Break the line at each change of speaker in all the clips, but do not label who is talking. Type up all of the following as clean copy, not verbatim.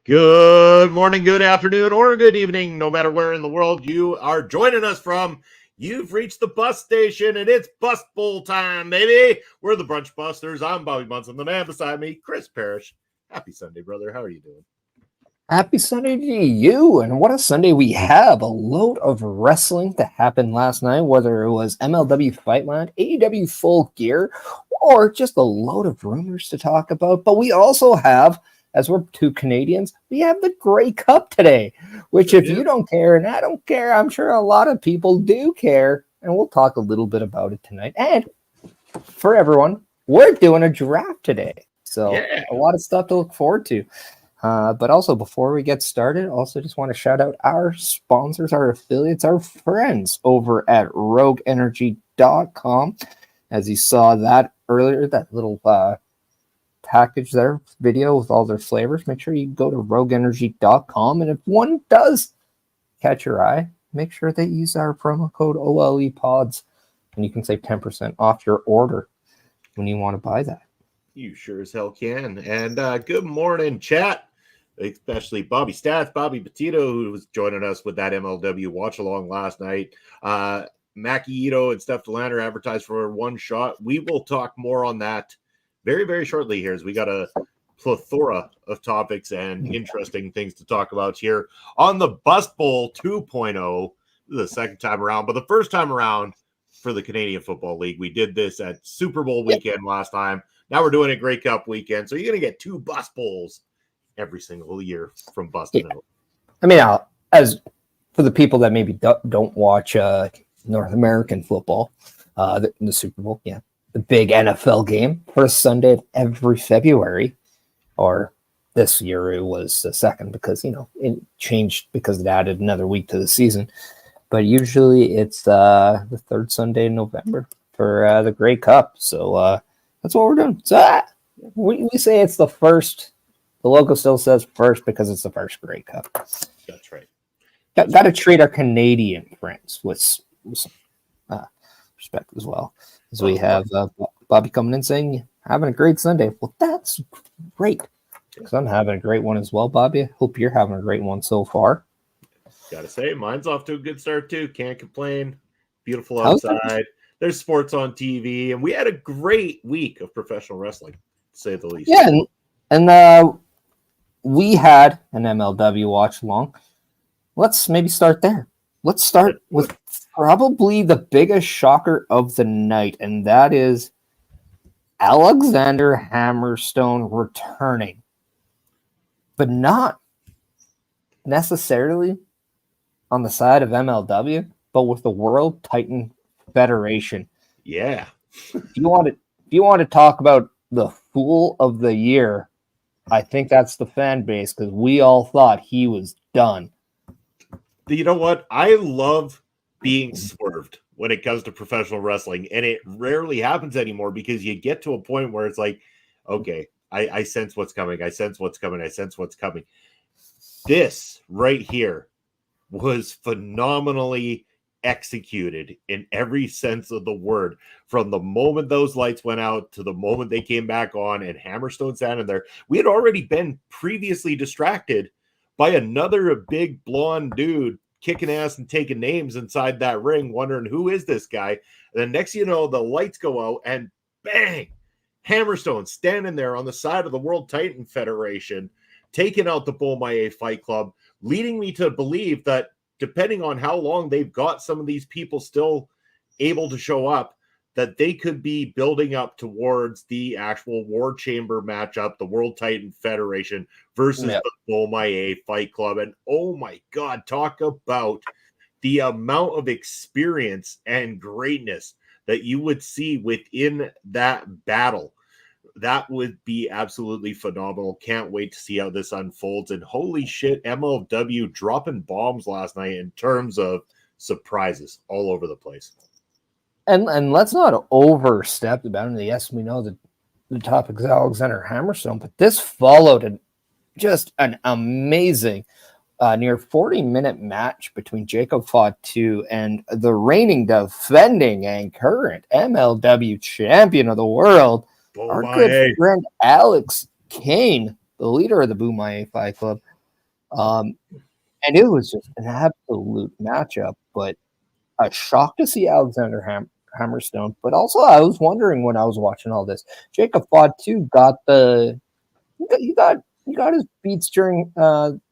Good morning, good afternoon, or good evening, no matter where in the world you are joining us from. You've reached the bus station, and it's Bus Bowl time, baby. We're the Brunch Busters. I'm Bobby Munson. The man beside me, Chris Parrish. Happy Sunday, brother. How are you doing?
Happy Sunday to you, and what a Sunday we have. A load of wrestling that happened last night, whether it was MLW Fightland, AEW Full Gear, or just a load of rumors to talk about. But we also have, as we're two Canadians, we have the Grey Cup today, which if you don't care and I don't care, I'm sure a lot of people do care, and we'll talk a little bit about it tonight. And for everyone, we're doing a draft today, so a lot of stuff to look forward to. But also, before we get started, also just want to shout out our sponsors, our affiliates, our friends over at RogueEnergy.com. As you saw that earlier, that little package there, video with all their flavors, make sure you go to RogueEnergy.com. And if one does catch your eye, make sure that you use our promo code OLEPODS, and you can save 10% off your order when you want to buy that.
You sure as hell can. And good morning, chat. Especially Bobby Stats, Bobby Petito, who was joining us with that MLW watch along last night. Maki Ito and Steph Delander advertised for one shot. We will talk more on that very, very shortly here, as we got a plethora of topics and interesting things to talk about here on the Bus Bowl 2.0, the second time around, but the first time around for the Canadian Football League. We did this at Super Bowl weekend last time. Now we're doing a Grey Cup weekend, so you're going to get two Bus Bowls every single year from Boston.
Yeah. I mean, as for the people that maybe don't watch North American football, the Super Bowl, the big NFL game, first Sunday of every February, or this year it was the second because, it changed because it added another week to the season. But usually it's the third Sunday in November for the Grey Cup. So that's what we're doing. So we say it's the first. The logo still says first because it's the first Grey Cup.
That's right.
Got to treat our Canadian friends with some respect as well. As we have Bobby coming in saying, having a great Sunday. Well, that's great. Because I'm having a great one as well, Bobby. I hope you're having a great one so far.
Gotta say, mine's off to a good start too. Can't complain. Beautiful outside. There's sports on TV. And we had a great week of professional wrestling, to say the least.
Yeah, and we had an MLW watch along. Let's maybe start there. Let's start with probably the biggest shocker of the night, and that is Alexander Hammerstone returning, but not necessarily on the side of MLW, but with the World Titan Federation.
Yeah.
If you want to talk about the fool of the year, I think that's the fan base, because we all thought he was done.
You know what? I love being swerved when it comes to professional wrestling, and it rarely happens anymore because you get to a point where it's like, okay, I sense what's coming. I sense what's coming. I sense what's coming. This right here was phenomenally executed in every sense of the word, from the moment those lights went out to the moment they came back on and Hammerstone standing there. We had already been previously distracted by another big blonde dude kicking ass and taking names inside that ring, wondering who is this guy. And then next you know, the lights go out and bang, Hammerstone standing there on the side of the World Titan Federation, taking out the Bull Fight Club, leading me to believe that depending on how long they've got some of these people still able to show up, that they could be building up towards the actual War Chamber matchup, the World Titan Federation versus the Bull Fight Club. And oh my God, talk about the amount of experience and greatness that you would see within that battle. That would be absolutely phenomenal. Can't wait to see how this unfolds. And holy shit, MLW dropping bombs last night in terms of surprises all over the place.
And let's not overstep the boundary. Yes, we know that the topic is Alexander Hammerstone, but this followed just an amazing near 40-minute match between Jacob Fatu and the reigning, defending, and current MLW champion of the world, our good friend Alex Kane, the leader of the Bumaye Fight Club. And it was just an absolute matchup, but a shock to see Alexander Hammerstone. But also, I was wondering when I was watching all this, Jacob Fatu got he got his beats during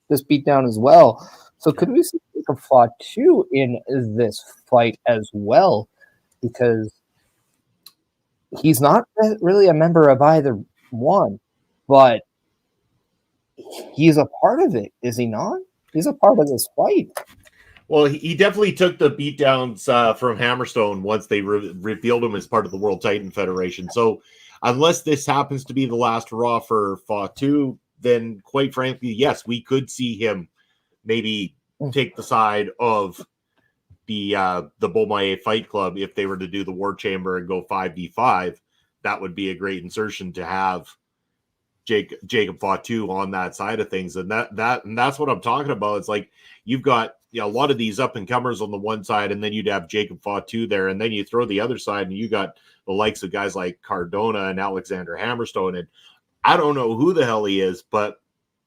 this beatdown as well. So could we see Jacob Fatu in this fight as well? Because he's not really a member of either one, but he's a part of it, is he not? He's a part of this fight.
Well, he definitely took the beatdowns from Hammerstone once they revealed him as part of the World Titan Federation. So unless this happens to be the last Raw for Fatu, then quite frankly, yes, we could see him maybe take the side of the Beaumaye Fight Club if they were to do the War Chamber and go 5v5. That would be a great insertion to have Jacob Fatu on that side of things, and that's what I'm talking about. It's like you've got a lot of these up and comers on the one side, and then you'd have Jacob Fatu there, and then you throw the other side, and you got the likes of guys like Cardona and Alexander Hammerstone, and I don't know who the hell he is, but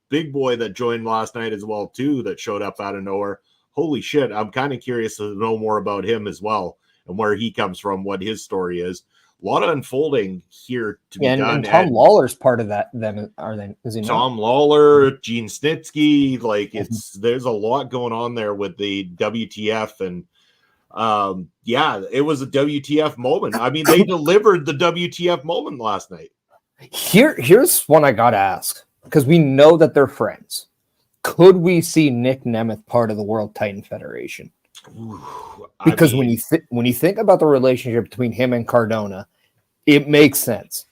big boy that joined last night as well too, that showed up out of nowhere. Holy shit! I'm kind of curious to know more about him as well and where he comes from, what his story is. A lot of unfolding here to be done.
And Tom Lawler's part of that. Is he not?
Tom Lawler, Gene Snitsky, like there's a lot going on there with the WTF, and it was a WTF moment. I mean, they delivered the WTF moment last night.
Here's one I gotta ask, because we know that they're friends. Could we see Nick Nemeth part of the World Titan Federation? Because when you think about the relationship between him and Cardona, it makes sense.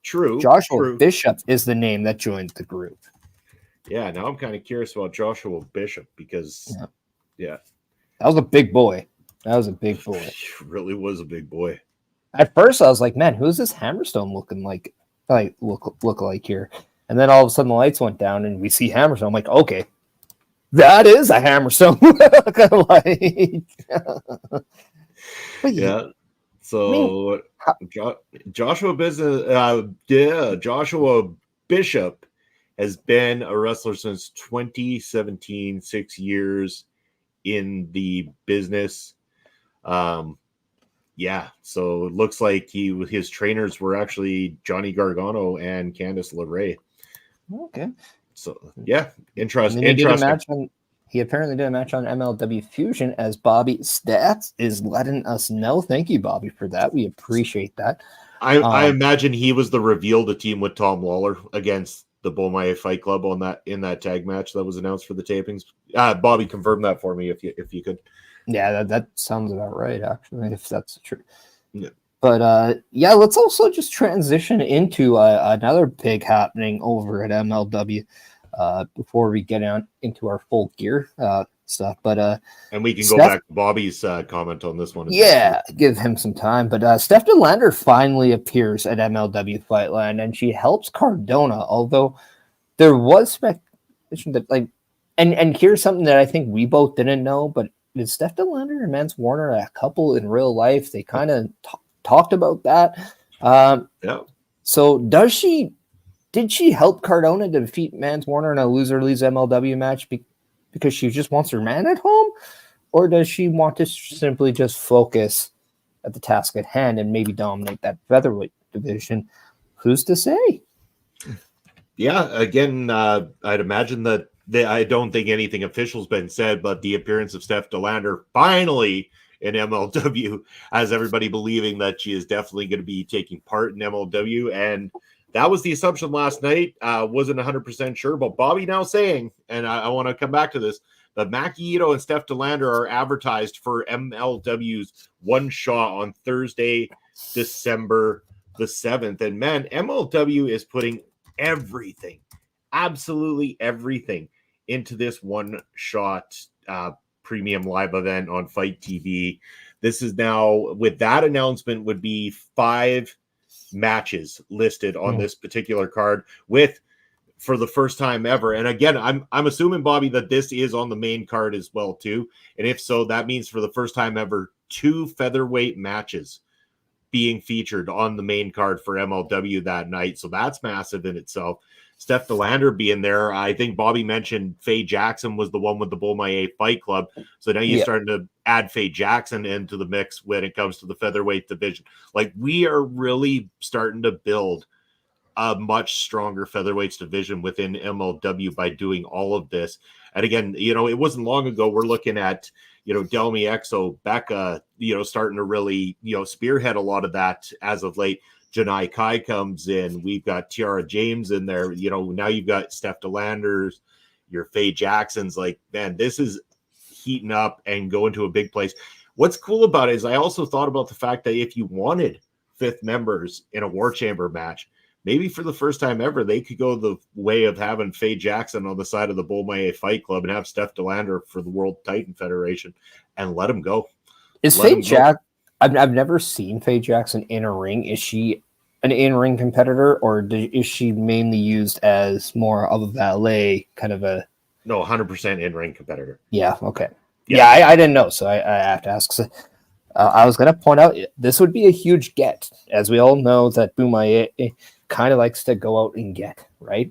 True.
Joshua Bishop is the name that joined the group.
Yeah, now I'm kind of curious about Joshua Bishop because, that
was a big boy. He
really was a big boy.
At first, I was like, "Man, who's this Hammerstone looking like? Look like here?" And then all of a sudden, the lights went down, and we see Hammerstone. I'm like, "Okay, that is a Hammerstone."
But yeah. So Joshua Bishop has been a wrestler since 2017, 6 years in the business. So it looks like his trainers were actually Johnny Gargano and Candice LeRae.
Okay.
So interesting.
He apparently did a match on MLW Fusion, as Bobby Stats is letting us know. Thank you, Bobby, for that. We appreciate that.
I imagine he was the reveal to team with Tom Lawler against the Beaumaye Fight Club in that tag match that was announced for the tapings. Bobby, confirm that for me if you could.
Yeah, that sounds about right, actually, if that's true.
Yeah.
But let's also just transition into another big happening over at MLW. Before we get into our full gear stuff, but
and we can go back to Bobby's comment on this one.
Give him some time. But Steph DeLander finally appears at MLW Fightland, and she helps Cardona. Although there was speculation that and here's something that I think we both didn't know, but is Steph DeLander and Mance Warner a couple in real life? They kind of talked about that. So did she help Cardona to defeat Mance Warner in a loser leaves MLW match because she just wants her man at home? Or does she want to simply just focus at the task at hand and maybe dominate that featherweight division? Who's to say?
Yeah, again, I'd imagine that I don't think anything official's been said, but the appearance of Steph DeLander finally in MLW has everybody believing that she is definitely going to be taking part in MLW, and that was the assumption last night. Wasn't 100% sure, but Bobby now saying, and I want to come back to this, that Maki Ito and Steph DeLander are advertised for MLW's one shot on Thursday, December the 7th. And man, MLW is putting everything, absolutely everything, into this one shot premium live event on Fight TV. This is now, with that announcement, would be 5 matches listed on this particular card, with, for the first time ever, and again, I'm assuming, Bobby, that this is on the main card as well too, and if so, that means for the first time ever 2 featherweight matches being featured on the main card for MLW that night. So that's massive in itself. Steph DeLander being there. I think Bobby mentioned Faye Jackson was the one with the Beaumont Fight Club. So now you're starting to add Faye Jackson into the mix when it comes to the featherweight division. Like, we are really starting to build a much stronger featherweights division within MLW by doing all of this. And again, it wasn't long ago we're looking at, Delmy Exo, Becca, starting to really, spearhead a lot of that as of late. Janai Kai comes in. We've got Tiara James in there. Now you've got Steph DeLanders, your Faye Jacksons. Like, man, this is heating up and going to a big place. What's cool about it is I also thought about the fact that if you wanted 5th members in a War Chamber match, maybe for the first time ever, they could go the way of having Faye Jackson on the side of the Beaumont Fight Club and have Steph DeLander for the World Titan Federation and let him go.
Is Faye Jackson? I've never seen Faye Jackson in a ring. Is she an in-ring competitor, or is she mainly used as more of a valet, kind of a...
No, 100% in-ring competitor.
Yeah, okay. Yeah, I didn't know, so I have to ask. I was going to point out, this would be a huge get, as we all know that Beaumont kind of likes to go out and get, right?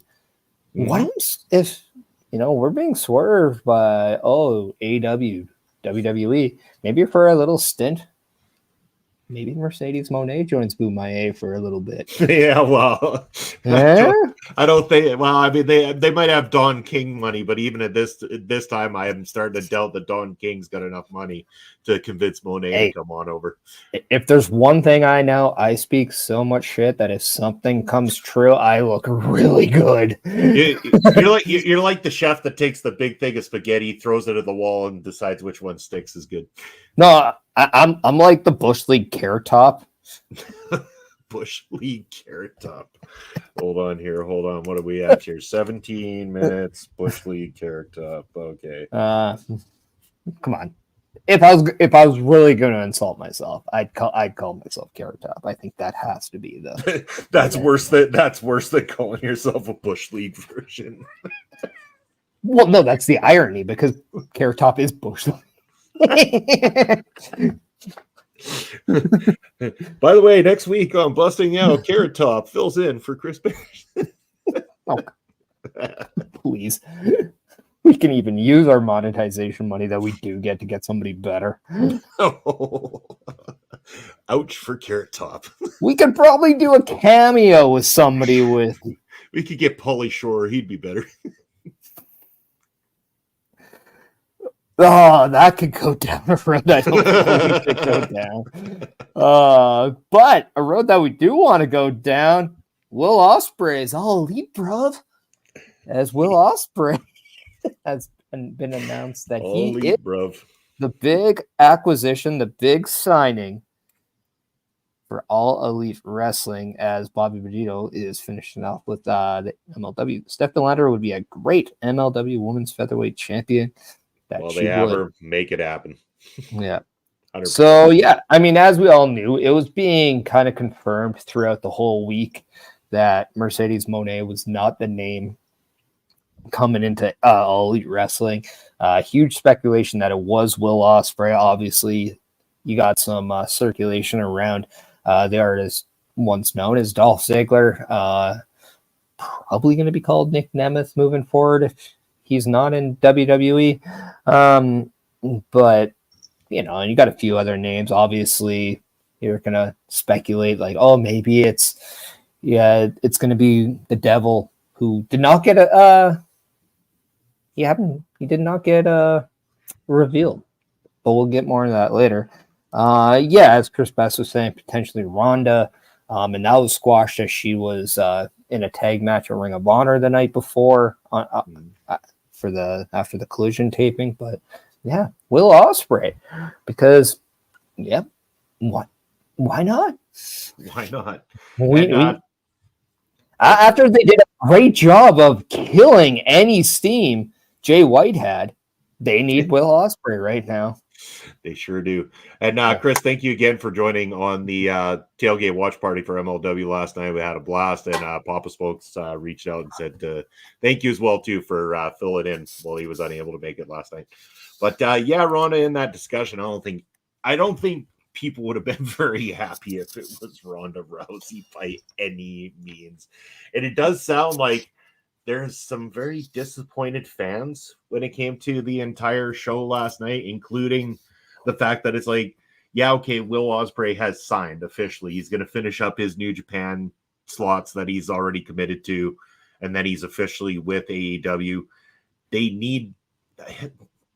Mm-hmm. What if, we're being swerved by, AEW, WWE, maybe for a little stint, maybe Mercedes Moné joins Beaumont for a little bit.
Yeah, well, I don't think. Well, I mean, they might have Don King money, but even at this time, I am starting to doubt that Don King's got enough money to convince Moné to come on over.
If there's one thing I know, I speak so much shit that if something comes true, I look really good.
You're like the chef that takes the big thing of spaghetti, throws it at the wall, and decides which one sticks is good.
No, I'm like the Bush League Carrot Top.
Bush League Carrot Top. Hold on. What are we at here? 17 minutes. Bush League Carrot Top. Okay.
Come on. If I was really going to insult myself, I'd call myself Carrot Top. I think that has to be the.
That's worse than calling yourself a Bush League version.
Well, no, that's the irony because Carrot Top is Bush League.
By the way, next week on Busting Out, Carrot Top fills in for Chris Bears.
Oh, please. We can even use our monetization money that we do get to get somebody better.
Oh, ouch for Carrot Top.
We could probably do a cameo with somebody with.
We could get Pauly Shore. He'd be better.
Oh, that could go down a road I don't think we could go down. But a road that we do want to go down, Will Ospreay is all elite, bruv. As Will Ospreay has been announced that he is the big acquisition, the big signing for All Elite Wrestling, as Bobby Bonito is finishing off with the MLW. Steph DeLander would be a great MLW Women's Featherweight Champion.
They have her make it happen.
Yeah.
100%.
So, yeah, I mean, as we all knew, it was being kind of confirmed throughout the whole week that Mercedes Moné was not the name coming into All Elite Wrestling. Huge speculation that it was Will Ospreay. Obviously, you got some circulation around the artist once known as Dolph Ziggler. Probably going to be called Nick Nemeth moving forward if he's not in WWE. But, and you got a few other names. Obviously, you're going to speculate like, maybe it's going to be the Devil, who did not get he did not get revealed, but we'll get more of that later. As Chris Best was saying, potentially Ronda, and that was squashed as she was in a tag match at Ring of Honor the night before after the Collision taping. But yeah, Will Ospreay, because why not?
Why not?
After they did a great job of killing any steam Jay White had, they need Will Ospreay right now.
They sure do. And Chris, thank you again for joining on the tailgate watch party for MLW last night. We had a blast, and Papa Smokes reached out and said thank you as well too for filling in while he was unable to make it last night. But Ronda, in that discussion, I don't think people would have been very happy if it was Ronda Rousey by any means. And it does sound like there's some very disappointed fans when it came to the entire show last night, including the fact that it's like, yeah, okay, Will Ospreay has signed officially. He's going to finish up his New Japan slots that he's already committed to, and then he's officially with AEW. They need,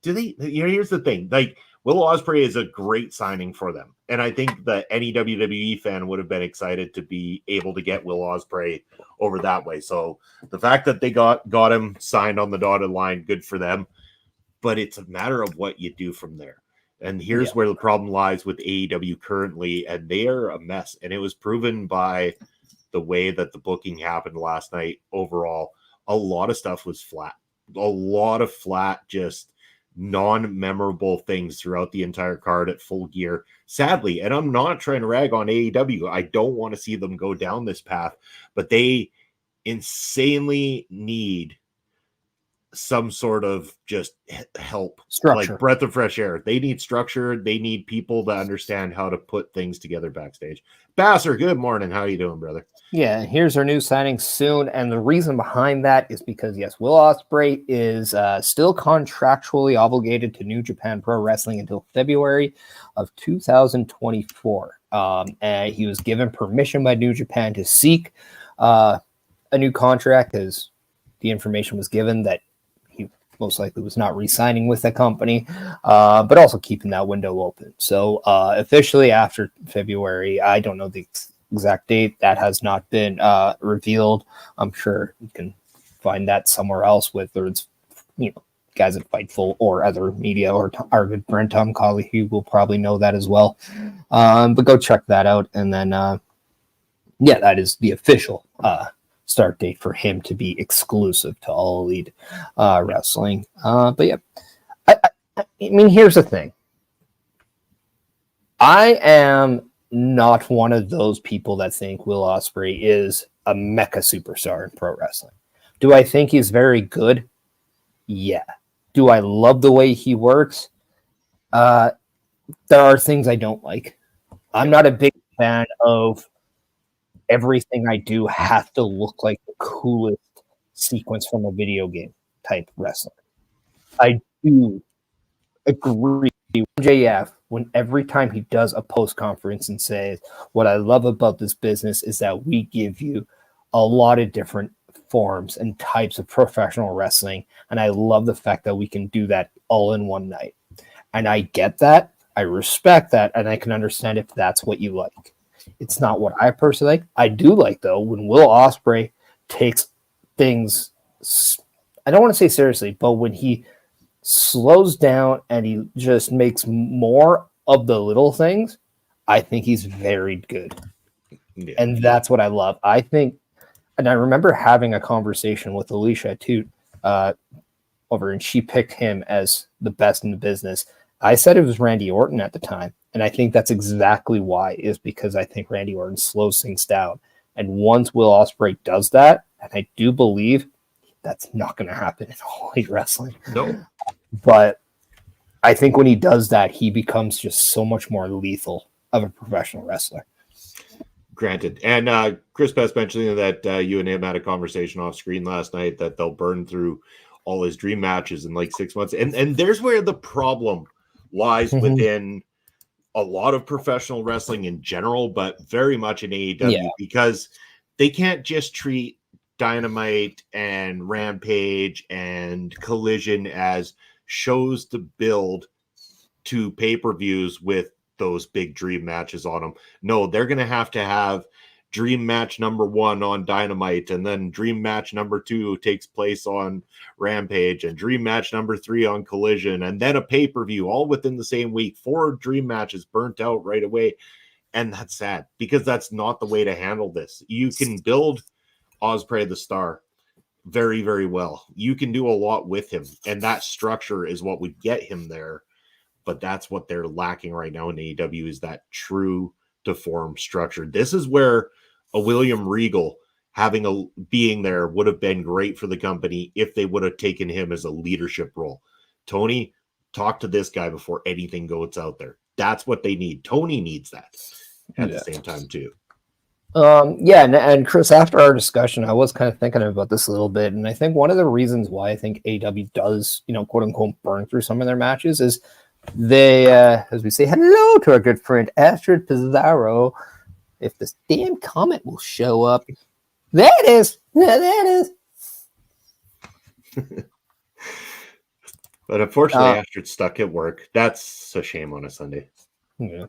here's the thing, like, Will Ospreay is a great signing for them. And I think that any WWE fan would have been excited to be able to get Will Ospreay over that way. So the fact that they got him signed on the dotted line, good for them. But it's a matter of what you do from there. And here's where the problem lies with AEW currently, and they are a mess. And it was proven by the way that the booking happened last night overall. A lot of stuff was flat. A lot of flat, just non-memorable things throughout the entire card at Full Gear. Sadly, and I'm not trying to rag on AEW. I don't want to see them go down this path, but they insanely need some sort of just help,
structure,
like breath of fresh air. They need structure. They need people to understand how to put things together backstage. Basser, good morning. How you doing, brother?
Yeah, here's our new signing soon, and the reason behind that is because, yes, Will Ospreay is still contractually obligated to New Japan Pro Wrestling until February of 2024. And he was given permission by New Japan to seek a new contract, because the information was given that he most likely was not re-signing with the company, but also keeping that window open. So officially after February, I don't know the exact date, that has not been revealed. I'm sure you can find that somewhere else, whether it's, guys at Fightful or other media, or our good friend Tom Colley, who will probably know that as well. But go check that out. And then, that is the official start date for him to be exclusive to All Elite Wrestling. But yeah, I mean, here's the thing. I am not one of those people that think Will Ospreay is a mecha superstar in pro wrestling. Do I think he's very good? Yeah. Do I love the way he works? There are things I don't like. I'm not a big fan of everything I do has to look like the coolest sequence from a video game type wrestling. I do agree with MJF when every time he does a post conference and says, what I love about this business is that we give you a lot of different forms and types of professional wrestling, and I love the fact that we can do that all in one night. And I get that, I respect that, and I can understand if that's what you like. It's not what I personally like. I do like, though, when Will Ospreay takes things, I don't want to say seriously, but when he slows down and he just makes more of the little things, I think he's very good. Yeah. And that's what I love. I think, and I remember having a conversation with Alicia too, over, and she picked him as the best in the business. I said it was Randy Orton at the time, and I think that's exactly why, is because I think Randy Orton slows things down. And once Will Ospreay does that, and I do believe that's not going to happen in All Elite Wrestling.
No.
But I think when he does that, he becomes just so much more lethal of a professional wrestler.
Granted. And Chris Best mentioning that you and him had a conversation off screen last night that they'll burn through all his dream matches in like 6 months. And there's where the problem lies within a lot of professional wrestling in general, but very much in AEW, because they can't just treat Dynamite and Rampage and Collision as shows to build to pay-per-views with those big dream matches on them. No, they're going to have dream match number 1 on Dynamite, and then dream match number 2 takes place on Rampage, and dream match number 3 on Collision, and then a pay-per-view all within the same week. 4 dream matches burnt out right away. And that's sad, because that's not the way to handle this. You can build Ospreay the Star very, very well. You can do a lot with him, and that structure is what would get him there. But that's what they're lacking right now in AEW, is that true to form structure. This is where a William Regal being there would have been great for the company if they would have taken him as a leadership role. Tony, talk to this guy before anything goes out there. That's what they need. Tony needs that at the same time too.
Yeah, and Chris, after our discussion, I was kind of thinking about this a little bit, and I think one of the reasons why I think AEW does, quote unquote, burn through some of their matches is they, as we say hello to our good friend Astrid Pizarro. If this damn comment will show up, there it is. There it is.
But unfortunately, Astrid's stuck at work. That's a shame on a Sunday.
Yeah.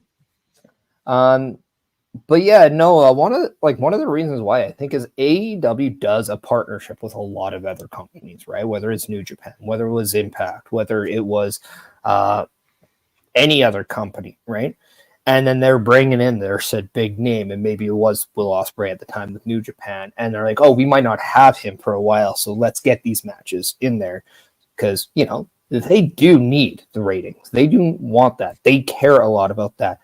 But yeah, no. One of the reasons why I think is AEW does a partnership with a lot of other companies, right? Whether it's New Japan, whether it was Impact, whether it was any other company, right? And then they're bringing in their said big name, and maybe it was Will Ospreay at the time with New Japan, and they're like, oh, we might not have him for a while, so let's get these matches in there because they do need the ratings, they do want that, they care a lot about that.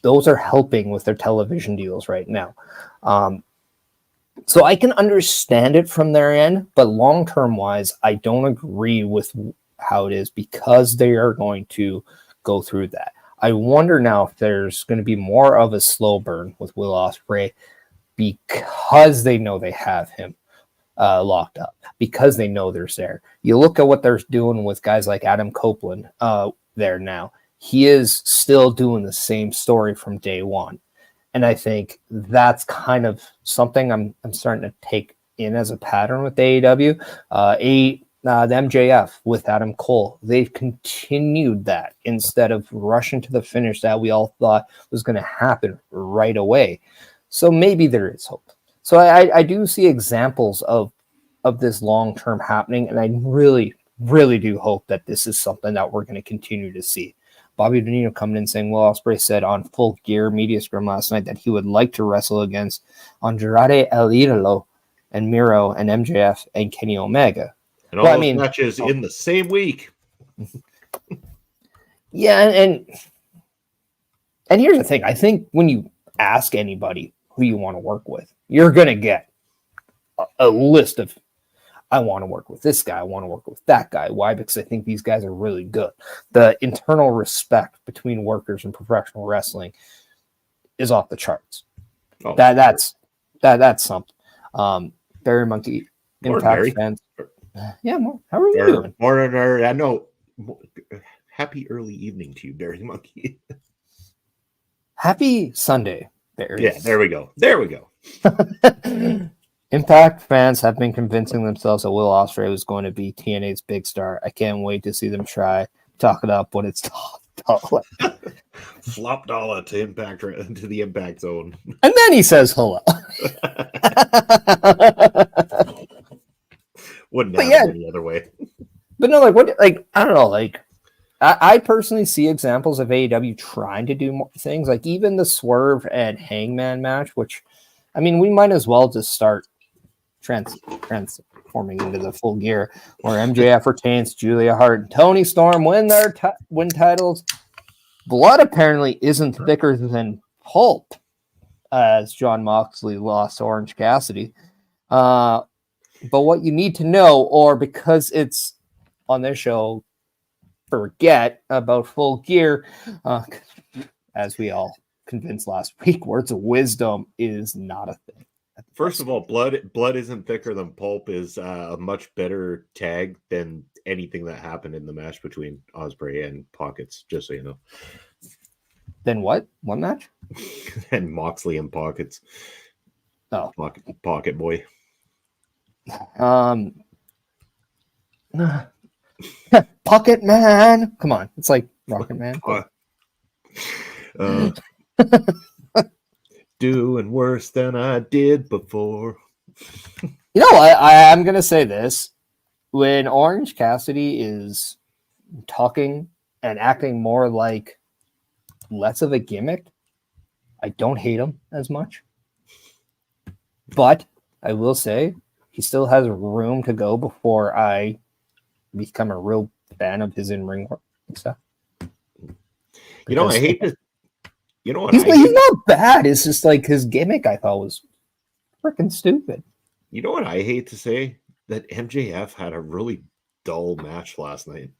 Those are helping with their television deals right now. So I can understand it from their end, but long-term wise, I don't agree with how it is because they are going to go through that. I wonder now if there's going to be more of a slow burn with Will Ospreay because they know they have him locked up, because they know there's there. You look at what they're doing with guys like Adam Copeland there now. He is still doing the same story from day one. And I think that's kind of something I'm starting to take in as a pattern with AEW. The MJF with Adam Cole, they've continued that instead of rushing to the finish that we all thought was going to happen right away. So maybe there is hope. So I do see examples of this long-term happening, and I really, really do hope that this is something that we're going to continue to see. Bobby Donino coming in saying, Will Ospreay said on Full Gear Media Scrum last night that he would like to wrestle against Andrade El Idolo and Miro and MJF and Kenny Omega.
And all those matches in the same week.
Yeah, and here's the thing. I think when you ask anybody who you want to work with, you're going to get a list of, I want to work with this guy, I want to work with that guy. Why? Because I think these guys are really good. The internal respect between workers and professional wrestling is off the charts. Oh, that's something. Barry Monkey, Impact fans. Yeah, how are you doing?
I know. Happy early evening to you, Barry Monkey.
Happy Sunday, Barry.
Yeah, there we go. There we go.
Impact fans have been convincing themselves that Will Ospreay was going to be TNA's big star. I can't wait to see them try talk it up when it's $top.
Flop dollar to the Impact Zone,
and then he says hello.
Wouldn't happen any other way.
But no, I don't know, I personally see examples of AEW trying to do more things, like even the Swerve and Hangman match, which, I mean, we might as well just start transforming into the Full Gear, where MJF retains Julia Hart and Tony Storm win their win titles. Blood apparently isn't thicker than pulp, as Jon Moxley lost to Orange Cassidy. But what you need to know, or because it's on their show, forget about Full Gear, as we all convinced last week, words of wisdom is not a thing.
First of all, blood isn't thicker than pulp is a much better tag than anything that happened in the match between Ospreay and Pockets, just so you know.
Then what? One match?
And Moxley and Pockets.
Oh.
Pocket boy.
Pocket Man. Come on. It's like Rocket Man.
Doing worse than I did before.
You know what? I'm going to say this. When Orange Cassidy is talking and acting more like less of a gimmick, I don't hate him as much. But I will say he still has room to go before I become a real fan of his in-ring work and stuff.
I hate to. You know what?
He's not bad. It's just like his gimmick I thought was freaking stupid.
You know what I hate to say? That MJF had a really dull match last night.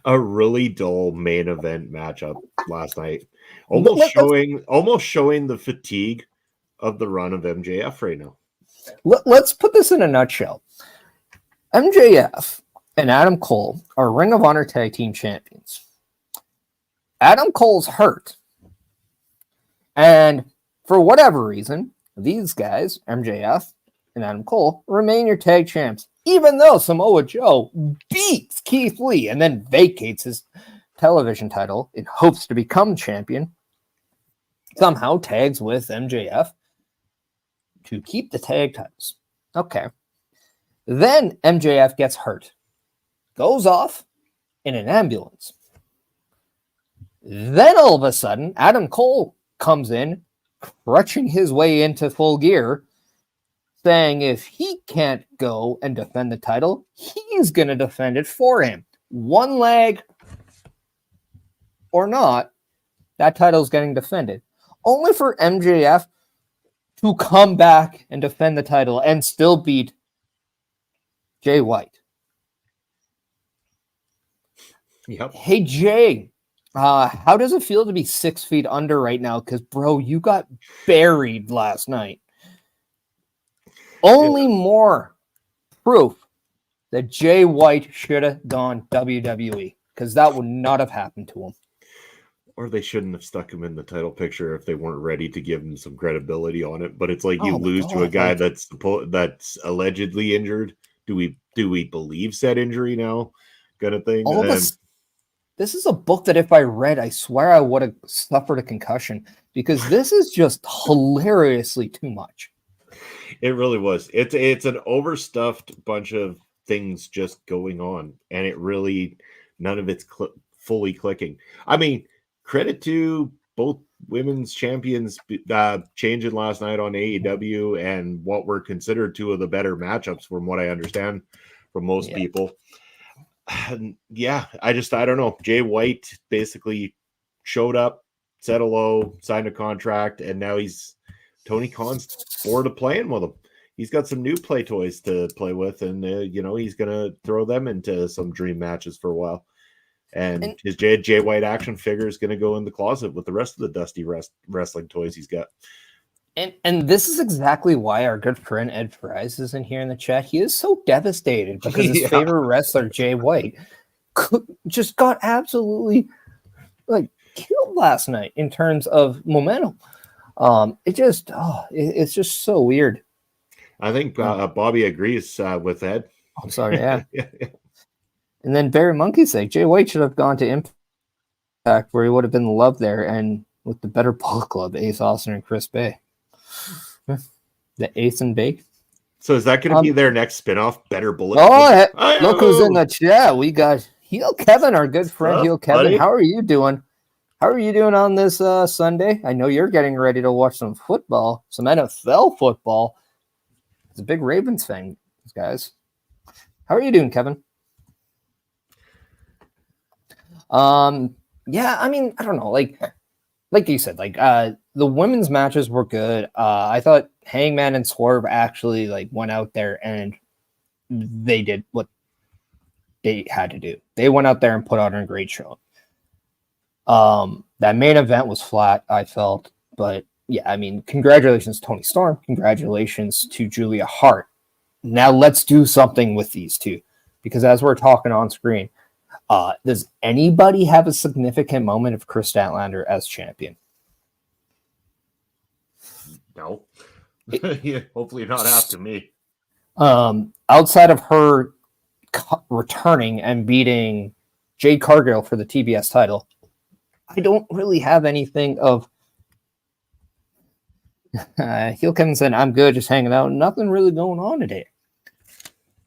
A really dull main event matchup last night.
Let-
Almost showing the fatigue of the run of MJF right now.
Let's put this in a nutshell. MJF and Adam Cole are Ring of Honor Tag Team Champions. Adam Cole's hurt. And for whatever reason, these guys, MJF and Adam Cole, remain your tag champs, even though Samoa Joe beats Keith Lee and then vacates his television title in hopes to become champion, somehow tags with MJF to keep the tag titles. Okay. Then MJF gets hurt, goes off in an ambulance. Then all of a sudden, Adam Cole comes in, crutching his way into Full Gear, saying if he can't go and defend the title, he's going to defend it for him. One leg or not, that title's getting defended. Only for MJF to come back and defend the title and still beat Jay White.
Yep.
Hey, Jay, how does it feel to be 6 feet under right now? Because, bro, you got buried last night. Only more proof that Jay White should have gone WWE, because that would not have happened to him.
Or they shouldn't have stuck him in the title picture if they weren't ready to give him some credibility on it. But it's like you lose to a guy that's allegedly injured. Do we believe said injury now? Kind of thing.
This is a book that if I read, I swear I would have suffered a concussion, because this is just hilariously too much.
It really was. It's an overstuffed bunch of things just going on, and it really none of it's fully clicking. I mean, credit to both women's champions changing last night on AEW and what were considered two of the better matchups, from what I understand from most people. Yeah, I don't know. Jay White basically showed up, said hello, signed a contract, and now Tony Khan's bored of playing with him. He's got some new play toys to play with, and he's gonna throw them into some dream matches for a while. And his Jay White action figure is gonna go in the closet with the rest of the dusty wrestling toys he's got.
And this is exactly why our good friend Ed Fries is in here in the chat. He is so devastated because his favorite wrestler, Jay White, just got absolutely killed last night in terms of momentum. It's just so weird.
I think Bobby agrees with Ed.
I'm sorry, yeah. And then Barry Monkey's say Jay White should have gone to Impact, where he would have been loved there, and with the better Bullet Club, Ace Austin and Chris Bay. The Ace and Bake.
So is that going to be their next spinoff? Better Bullet.
Oh, look who's in the chat. We got Heel Kevin, our good friend Heel Kevin. Buddy? How are you doing? How are you doing on this Sunday? I know you're getting ready to watch some football, some NFL football. It's a big Ravens fan, guys. How are you doing, Kevin? Yeah, I mean, I don't know. Like you said, the women's matches were good. I thought Hangman and Swerve actually went out there and they did what they had to do. They went out there and put on a great show. That main event was flat, I felt, but yeah, I mean, congratulations to Tony Storm. Congratulations to Julia Hart. Now let's do something with these two, because as we're talking on screen, does anybody have a significant moment of Chris Statlander as champion?
No. Yeah, hopefully not after me.
Outside of her returning and beating Jade Cargill for the TBS title, I don't really have anything of... Heel Kevin said, I'm good, just hanging out. Nothing really going on today.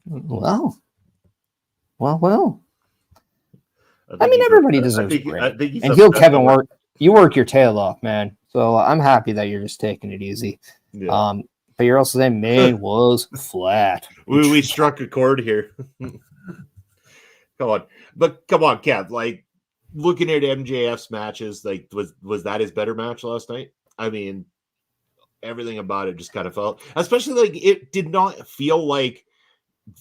Well. I mean, everybody deserves a break. And Heel Kevin, you work your tail off, man. So I'm happy that you're just taking it easy. Yeah. But you're also saying Maine was flat.
We struck a chord here. Come on, Kev. Looking at MJF's matches, was that his better match last night? I mean, everything about it just kind of felt, especially it did not feel like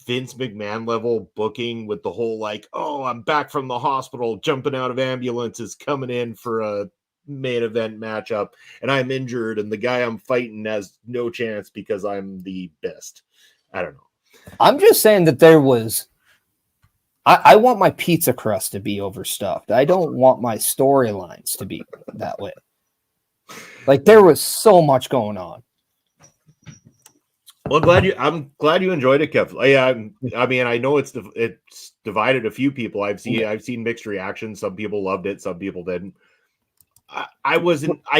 Vince McMahon level booking with the whole like, oh, I'm back from the hospital, jumping out of ambulances, coming in for a main event matchup, and I'm injured, and the guy I'm fighting has no chance because I'm the best. I don't know.
I'm just saying that there was. I want my pizza crust to be overstuffed. I don't want my storylines to be that way. Like there was so much going on.
Well, I'm glad you enjoyed it, Kev. I mean, I know it's divided a few people. I've seen mixed reactions. Some people loved it, some people didn't. I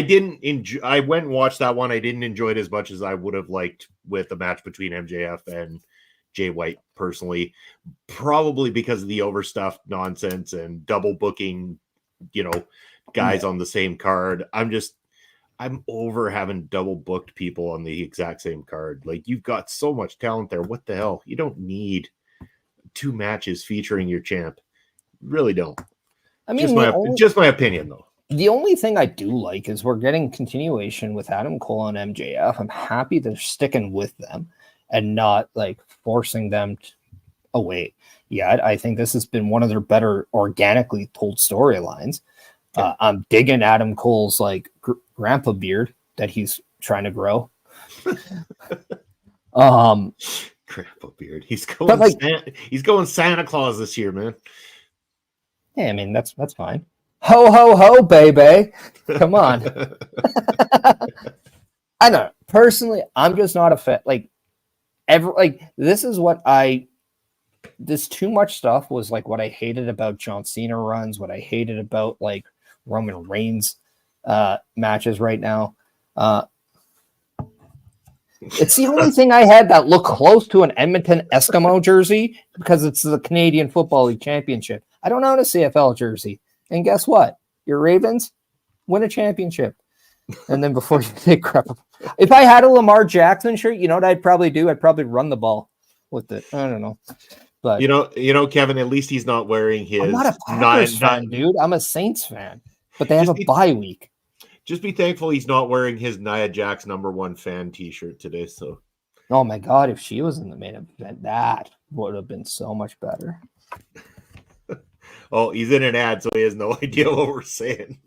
didn't enjoy. I went and watched that one. I didn't enjoy it as much as I would have liked with the match between MJF and Jay White personally, probably because of the overstuffed nonsense and double booking, guys on the same card. I'm over having double booked people on the exact same card. Like, you've got so much talent there. What the hell? You don't need 2 matches featuring your champ. You really don't. I mean, just my opinion, though.
The only thing I do like is we're getting continuation with Adam Cole and MJF. I'm happy they're sticking with them and not like forcing them away. Yeah, I think this has been one of their better organically told storylines. I'm digging Adam Cole's like grandpa beard that he's trying to grow.
Grandpa beard. He's going Santa Claus this year, man.
Yeah, I mean that's fine. Ho ho ho, baby! Come on. I know. Personally, I'm just not a fan. This too much stuff was like what I hated about John Cena runs, what I hated about like Roman Reigns matches right now. It's the only thing I had that looked close to an Edmonton Eskimo jersey because it's the Canadian Football League Championship. I don't own a CFL jersey. And guess what? Your Ravens win a championship. And then before you take crap, if I had a Lamar Jackson shirt, you know what I'd probably do? I'd probably run the ball with it. I don't know. But
Kevin, at least he's not wearing his.
I'm not a Packers fan, dude. I'm a Saints fan. But they have a bye week.
Just be thankful he's not wearing his Nia Jax #1 fan t-shirt today. So,
oh my God, if she was in the main event, that would have been so much better.
Oh, he's in an ad, so he has no idea what we're saying.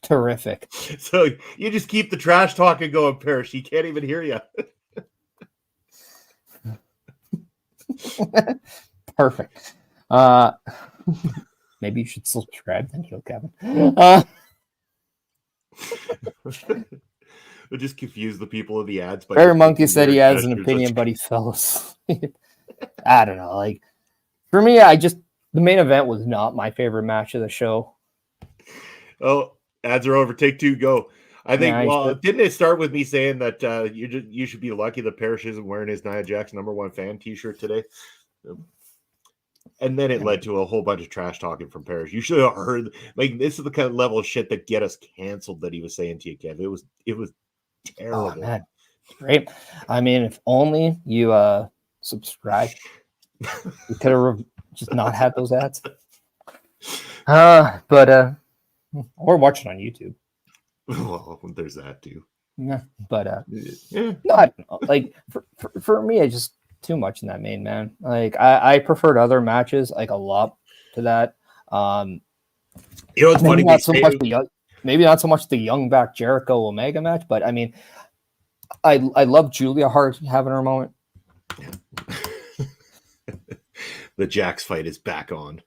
Terrific.
So you just keep the trash talking going, Parrish. He can't even hear you.
Perfect. Maybe you should subscribe then, Kevin.
We'll just confuse the people of the ads.
Bear Monkey said he has an opinion, but he fell asleep. I don't know. Like, for me, the main event was not my favorite match of the show.
Oh, ads are over. Take 2, go. I think. Didn't it start with me saying that you should be lucky that Parrish isn't wearing his Nia Jax #1 fan T-shirt today? And then it led to a whole bunch of trash talking from Parrish. You should have heard. Like, this is the kind of level of shit that get us canceled that he was saying to you, Kev. It was terrible.
Oh, man. Great. I mean, if only you subscribe, you could have just not had those ads. Or watch it on YouTube.
Well, there's that too.
Yeah, but no, I don't know. Like for me, I just too much in that main, man. Like I preferred other matches like a lot to that.
It's funny.
Maybe not so much the Young Buck Jericho Omega match, but I mean, I love Julia Hart having her moment.
The Jax fight is back on.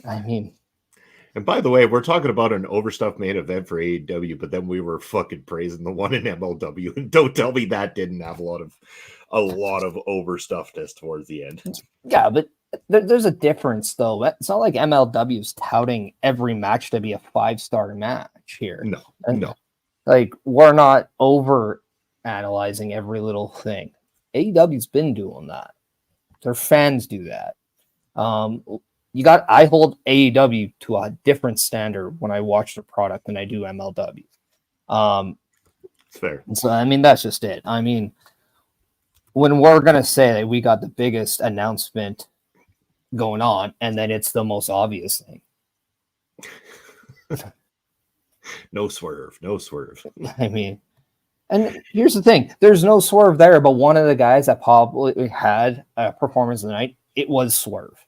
I mean,
and by the way, we're talking about an overstuffed main event for AEW, but then we were fucking praising the one in MLW, and don't tell me that didn't have a lot of overstuffedness towards the end.
Yeah, but there's a difference though. It's not like MLW's touting every match to be a 5-star match here.
No.
Like, we're not over analyzing every little thing. AEW's been doing that. Their fans do that. I hold AEW to a different standard when I watch the product than I do MLW.
It's fair.
So I mean, that's just it. I mean, when we're gonna say that we got the biggest announcement going on, and then it's the most obvious thing.
No swerve.
I mean, And here's the thing: there's no Swerve there, but one of the guys that probably had a performance of the night, it was Swerve,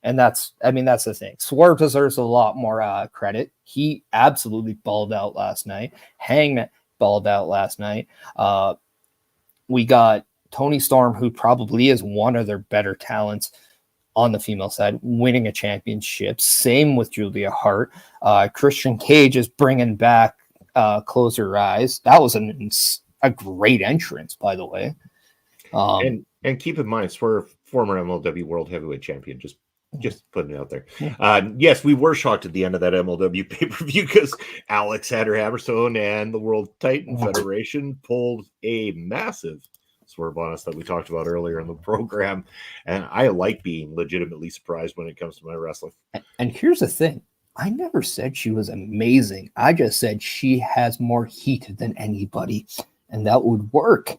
and that's the thing. Swerve deserves a lot more credit. He absolutely balled out last night. Hangman balled out last night. We got Tony Storm, who probably is one of their better talents on the female side, winning a championship. Same with Julia Hart. Christian Cage is bringing back Close Your Eyes. That was a great entrance, by the way.
And keep in mind, Swerve, former MLW World Heavyweight Champion, just putting it out there. Yes, we were shocked at the end of that MLW pay-per-view because Alex had her Hammerstone and the World Titan Federation pulled a massive swerve on us that we talked about earlier in the program. And I like being legitimately surprised when it comes to my wrestling.
And here's the thing. I never said she was amazing. I just said she has more heat than anybody. And that would work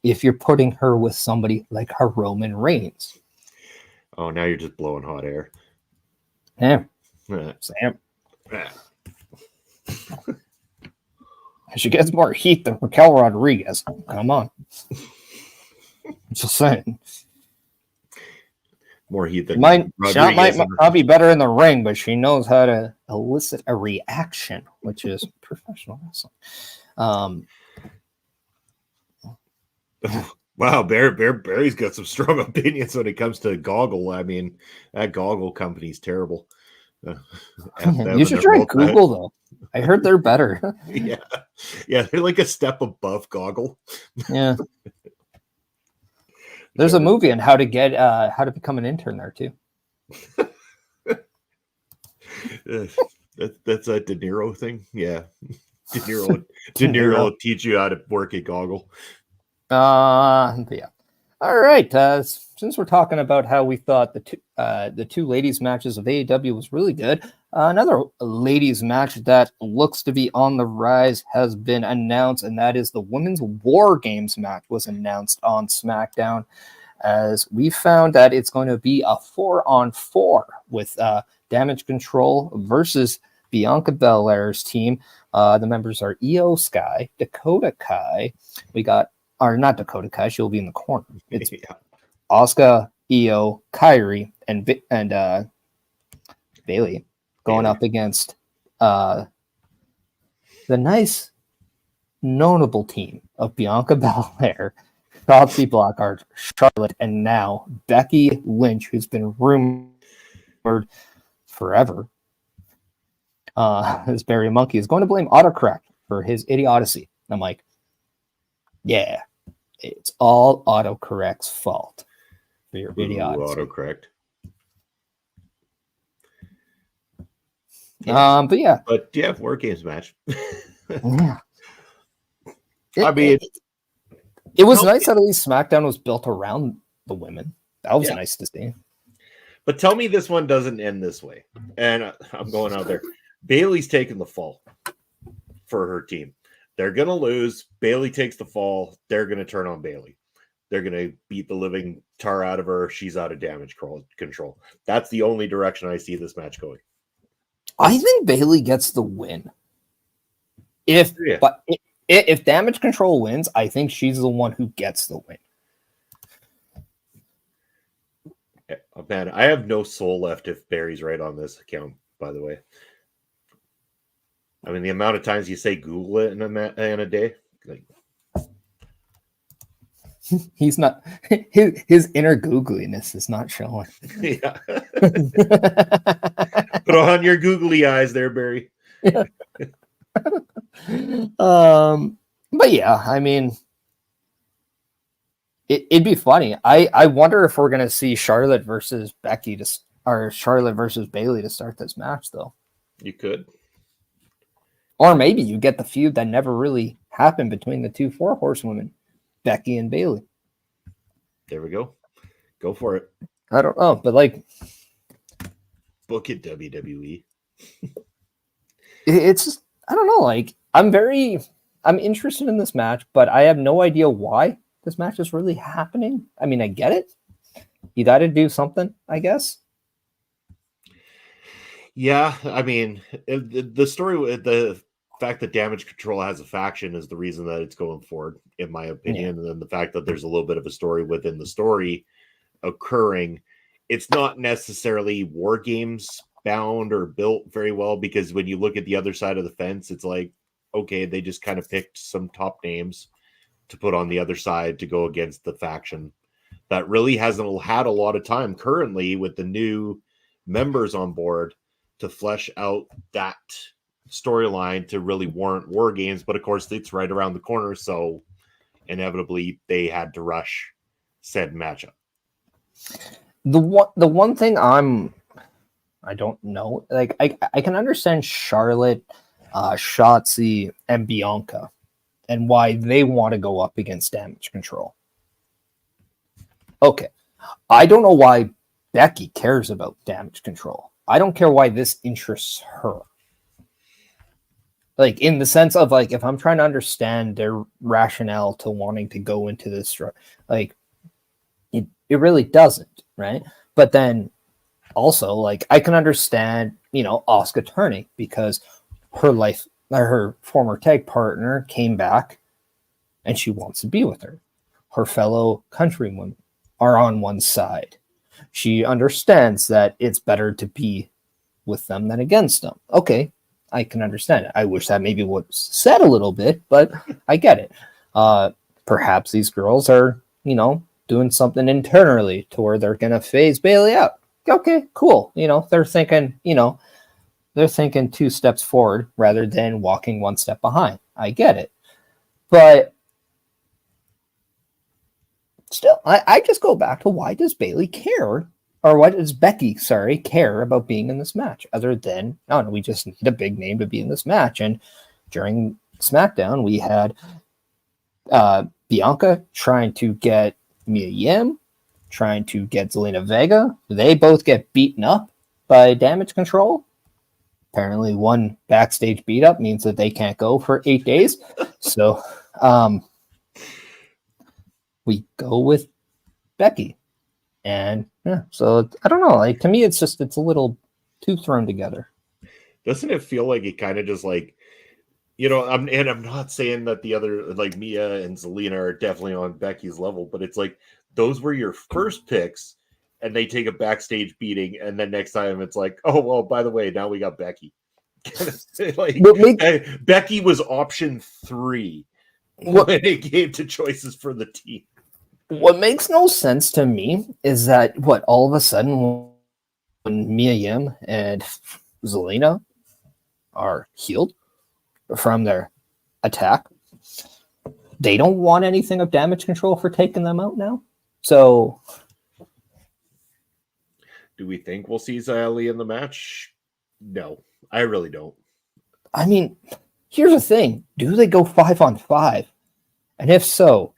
if you're putting her with somebody like her Roman Reigns.
Oh, now you're just blowing hot air.
Yeah. Sam. She gets more heat than Raquel Rodriguez. Come on. Just saying.
More heat than
She might not be better in the ring, but she knows how to elicit a reaction, which is professional wrestling.
Wow, Barry's got some strong opinions when it comes to Goggle. I mean, that Goggle company's terrible.
You should try Google, though. I heard they're better.
Yeah, they're like a step above Goggle.
Yeah. There's a movie on how to become an intern there, too.
That's a De Niro thing. Yeah. De Niro will teach you how to work at Goggle.
Yeah. All right. Since we're talking about how we thought the two ladies matches of AEW was really good, another ladies match that looks to be on the rise has been announced, and that is the Women's War Games match was announced on SmackDown, as we found that it's going to be a 4-on-4 with Damage Control versus Bianca Belair's team. The members are Io Sky, Dakota Kai. Not Dakota Kai, she'll be in the corner. It's Asuka, Io, Kairi, and Bailey going up against the nice, notable team of Bianca Belair, Shotzi Blackheart, Charlotte, and now Becky Lynch, who's been rumored forever. This Barry Monkey is going to blame autocorrect for his idiocy. I'm like, yeah, it's all autocorrect's fault for your idiocy.
Autocorrect.
Yeah.
But yeah, War Games match.
Yeah.
It
was nice that at least SmackDown was built around the women. That was nice to see.
But tell me this one doesn't end this way. And I'm going out there. Bailey's taking the fall for her team. They're going to lose. Bailey takes the fall. They're going to turn on Bailey. They're going to beat the living tar out of her. She's out of Damage Control. That's the only direction I see this match going.
I think Bailey gets the win. If Damage Control wins, I think she's the one who gets the win.
Oh, man, I have no soul left if Barry's right on this account, by the way. I mean, the amount of times you say Google it in a day, like
he's not his inner googliness is not showing.
Yeah. Put on your googly eyes there, Barry.
Yeah. But yeah, I mean, it'd be funny. I wonder if we're gonna see Charlotte versus Becky or Charlotte versus Bailey to start this match, though.
You could.
Or maybe you get the feud that never really happened between the two 4 horsewomen, Becky and Bailey.
There we go. Go for it.
I don't know, but like,
book it, WWE.
It's just, I don't know. Like, I'm interested in this match, but I have no idea why this match is really happening. I mean, I get it. You got to do something, I guess.
Yeah, I mean, the story with fact that Damage Control has a faction is the reason that it's going forward, in my opinion. And then the fact that there's a little bit of a story within the story occurring, it's not necessarily War Games bound or built very well, because when you look at the other side of the fence, it's like, okay, they just kind of picked some top names to put on the other side to go against the faction that really hasn't had a lot of time currently with the new members on board to flesh out that storyline to really warrant War Games. But of course, it's right around the corner, so inevitably they had to rush said matchup.
The one thing I don't know, like I can understand Charlotte, Shotzi, and Bianca and why they want to go up against Damage Control. Okay. I don't know why Becky cares about Damage Control. I don't care why this interests her. Like, in the sense of, like, if I'm trying to understand their rationale to wanting to go into this, like, it really doesn't, right? But then also, like, I can understand, Asuka turning, because her former tag partner came back and she wants to be with her. Her fellow countrywomen are on one side. She understands that it's better to be with them than against them. Okay, I can understand it. I wish that maybe was said a little bit, but I get it. Perhaps these girls are, doing something internally to where they're going to phase Bailey out. Okay, cool. They're thinking, they're thinking 2 steps forward rather than walking 1 step behind. I get it. But still, I just go back to, why does Bailey care, or why does Becky, care about being in this match, other than, no, we just need a big name to be in this match. And during SmackDown, we had Bianca trying to get Mia Yim, trying to get Zelina Vega. They both get beaten up by Damage Control. Apparently one backstage beat up means that they can't go for 8 days. So we go with Becky. And yeah, so I don't know. Like, to me, it's a little too thrown together.
Doesn't it feel like it kind of just like, I'm not saying that the other, like, Mia and Zelina are definitely on Becky's level, but it's like those were your first picks and they take a backstage beating, and then next time it's like, oh, well, by the way, now we got Becky. Becky was option 3 when it came to choices for the team.
What makes no sense to me is that, all of a sudden when Mia Yim and Zelina are healed from their attack, they don't want anything of Damage Control for taking them out now. So
do we think we'll see Xia Li in the match? No, I really don't.
I mean, here's the thing. Do they go 5-on-5? And if so,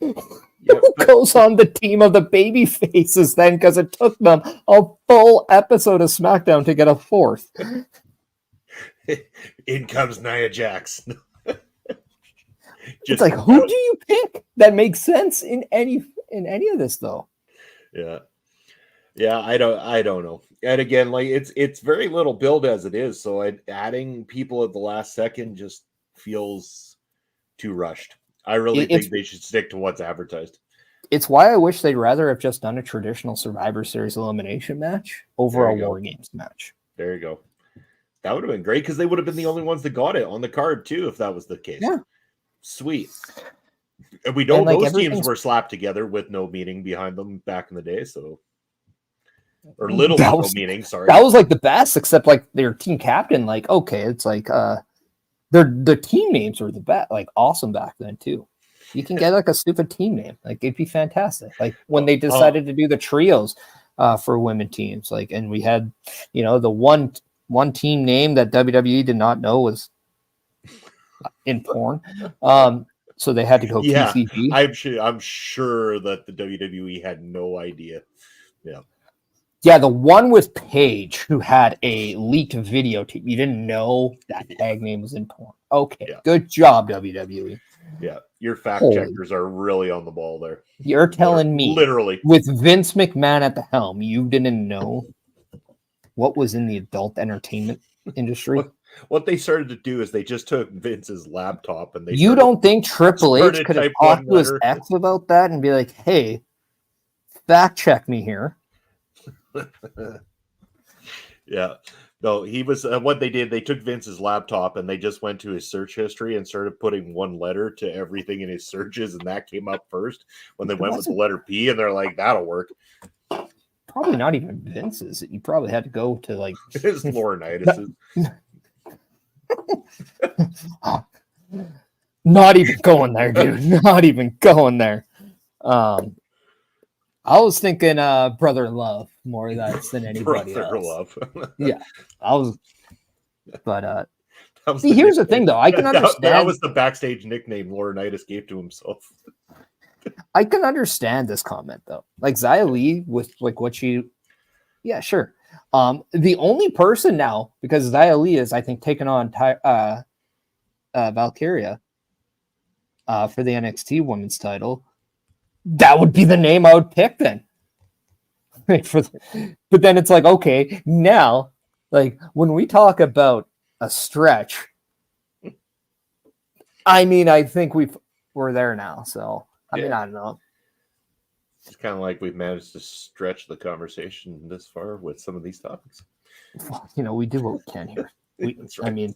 who goes on the team of the baby faces then? Because it took them a full episode of SmackDown to get a 4th.
In comes Nia Jax.
It's like, who do you pick that makes sense in any of this, though?
Yeah, I don't know. And again, like, it's very little build as it is, so adding people at the last second just feels too rushed. I really think they should stick to what's advertised.
It's why I wish they'd rather have just done a traditional Survivor Series elimination match over a War Games match.
There you go. That would have been great, because they would have been the only ones that got it on the card too, if that was the case.
Yeah.
Sweet. And we know those teams were slapped together with no meaning behind them back in the day, so no meaning, sorry. That
was like the best, except like their team captain, like, okay, it's like their team names were the best, like, awesome back then too. You can get like a stupid team name, like, it'd be fantastic. Like when they decided to do the trios for women teams, like, and we had, the one team name that WWE did not know was in porn. So they had to go PCB.
I'm sure that the WWE had no idea. Yeah.
Yeah, the one with Paige, who had a leaked video tape. You didn't know that tag name was in porn. Okay, Good job, WWE.
Yeah, your fact checkers are really on the ball there.
You're telling me,
literally,
with Vince McMahon at the helm, you didn't know what was in the adult entertainment industry?
What they started to do is they just took Vince's laptop and they
You don't think Triple H could have
type
talked
one
to his
letter.
ex about that and be like, hey, fact check me here?
Yeah. No, he was what they did. They took Vince's laptop and they just went to his search history and started putting one letter to everything in his searches, and that came up first when they went with the letter P, and they're like, "That'll work."
Probably not even Vince's. You probably had to go to like
His Laurinaitis.
Not even going there, dude. Not even going there. I was thinking Brother Love more than anybody
Brother
else.
Love.
Yeah, I was. But
see,
here's the thing, though. I can understand.
That was the backstage nickname Laurinaitis gave to himself.
I can understand this comment, though. Like Xia Li with like what she. Yeah, sure. The only person now, because Xia Li is, I think, taking on Valkyria for the NXT Women's title. That would be the name I would pick then. But then it's like, okay, now, like when we talk about a stretch, I mean, I think we're there now. So I mean, I don't know.
It's kind of like we've managed to stretch the conversation this far with some of these topics.
You know, we do what we can here.
That's right.
I mean,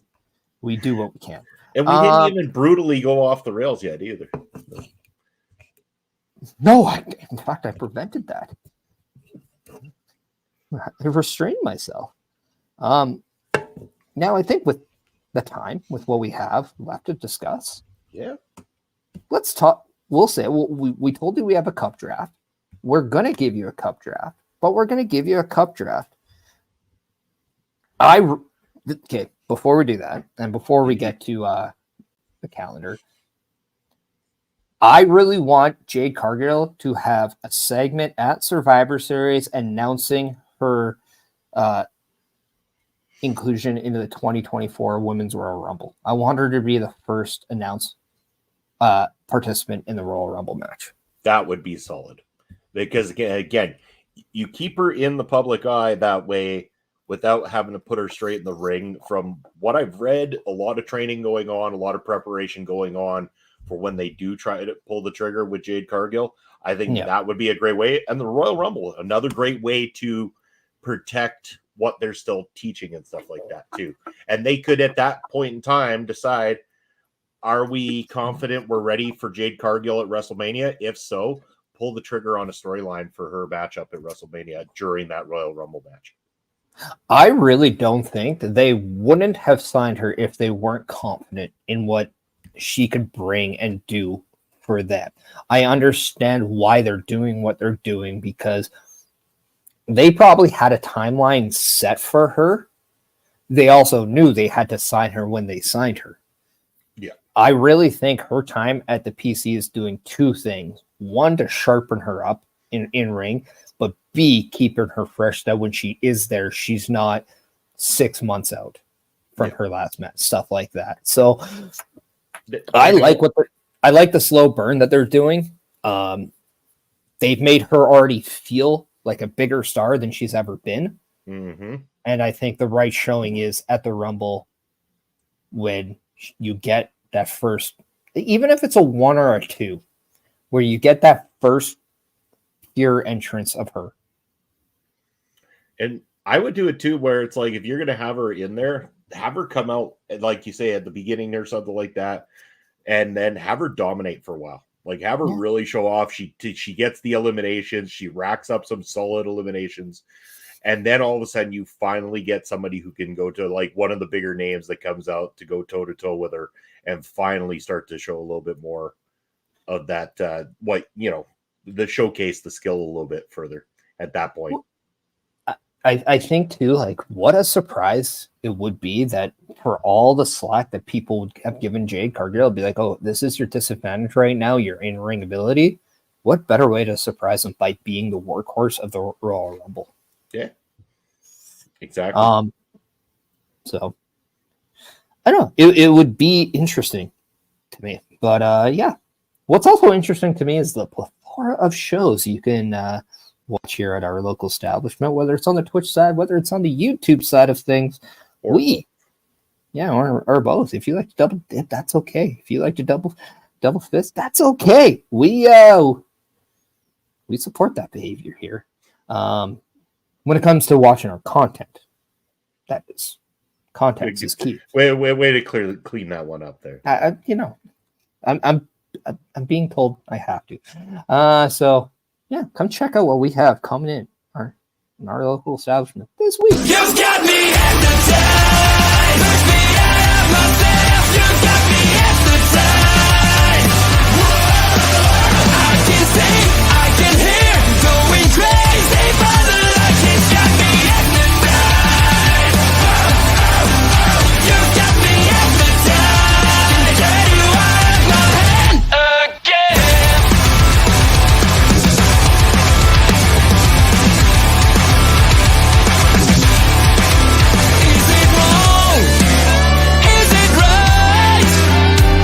we do what we can.
And we didn't even brutally go off the rails yet either.
No, in fact, I prevented that. I restrained myself. Now, I think with the time, with what we have left to discuss, let's talk. We'll say we told you we have a cup draft. We're going to give you a cup draft, but we're going to give you a cup draft. Okay, before we do that, and before we get to the calendar, I really want Jade Cargill to have a segment at Survivor Series announcing her inclusion into the 2024 Women's Royal Rumble. I want her to be the first announced participant in the Royal Rumble match.
That would be solid. Because, again, you keep her in the public eye that way without having to put her straight in the ring. From what I've read, a lot of training going on, a lot of preparation going on for when they do try to pull the trigger with Jade Cargill. I think that would be a great way. And the Royal Rumble, another great way to protect what they're still teaching and stuff like that too. And they could, at that point in time, decide, are we confident we're ready for Jade Cargill at WrestleMania? If so, pull the trigger on a storyline for her matchup at WrestleMania during that Royal Rumble match.
I really don't think that they wouldn't have signed her if they weren't confident in what she could bring and do for them. I understand why they're doing what they're doing, because they probably had a timeline set for her. They also knew they had to sign her when they signed her.
Yeah.
I really think her time at the PC is doing two things. One, to sharpen her up in ring, but B, keeping her fresh, that when she is there, she's not 6 months out from her last match, stuff like that. So I like the slow burn that they're doing. They've made her already feel like a bigger star than she's ever been.
Mm-hmm.
And I think the right showing is at the Rumble when you get that first, even if it's a 1 or a 2, where you get that first pure entrance of her.
And I would do it too, where it's like, if you're going to have her in there, have her come out, like you say, at the beginning or something like that, and then have her dominate for a while. Like, have her really show off. She gets the eliminations. She racks up some solid eliminations. And then all of a sudden you finally get somebody who can go to like one of the bigger names that comes out to go toe to toe with her and finally start to show a little bit more of that, the showcase the skill a little bit further at that point.
I think too, like, what a surprise it would be that for all the slack that people would have given Jade Cargill, be like, oh, this is your disadvantage right now, your in-ring ability. What better way to surprise them by being the workhorse of the Royal Rumble?
Yeah, exactly.
So I don't know. It would be interesting to me, but what's also interesting to me is the plethora of shows you can watch here at our local establishment, whether it's on the Twitch side, whether it's on the YouTube side of things. Yeah, or both. If you like to double dip, that's okay. If you like to double fist, that's okay. We support that behavior here. When it comes to watching our content, that is context is key.
Way to clean that one up there.
I'm being told I have to. So yeah, come check out what we have coming in our local establishment this week.
You've got me hypnotized. Push me out of myself. You've got me hypnotized. Whoa. I can see, I can hear, going crazy by the light. It's got me hypnotized. You've got me hypnotized. Can you hold my hand again? Is it wrong? Is it right?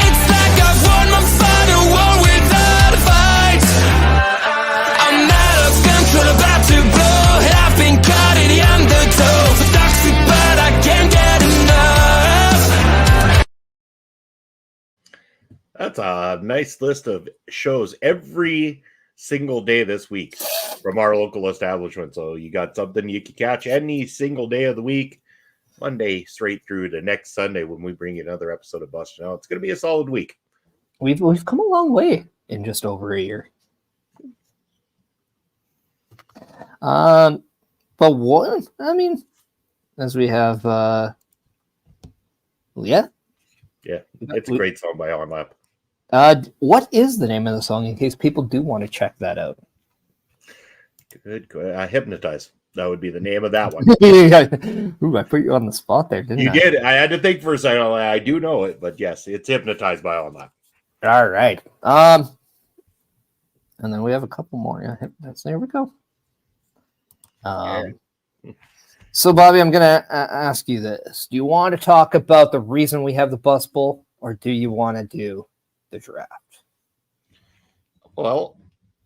It's like I've won my final war without a fight. I'm out of control, about to blow. I've been caught in the undertow. So toxic, but I can't get enough.
That's a nice list of shows every single day this week from our local establishment. So you got something you can catch any single day of the week, Monday straight through to next Sunday when we bring you another episode of Bustin' Out. It's going to be a solid week.
We've come a long way in just over a year. But what I mean, as we have,
Yeah, it's a great song by On Lap.
what is the name of the song in case people do want to check that out?
Good. Hypnotize. That would be the name of that one.
Ooh, I put you on the spot there, didn't
You
I?
did. I had to think for a second. I do know it, but yes, it's Hypnotized by On Lap.
All right. And then we have a couple more. Yeah, there we go. So, Bobby, I'm going to ask you this. Do you want to talk about the reason we have the Bus Bowl, or do you want to do the draft?
Well,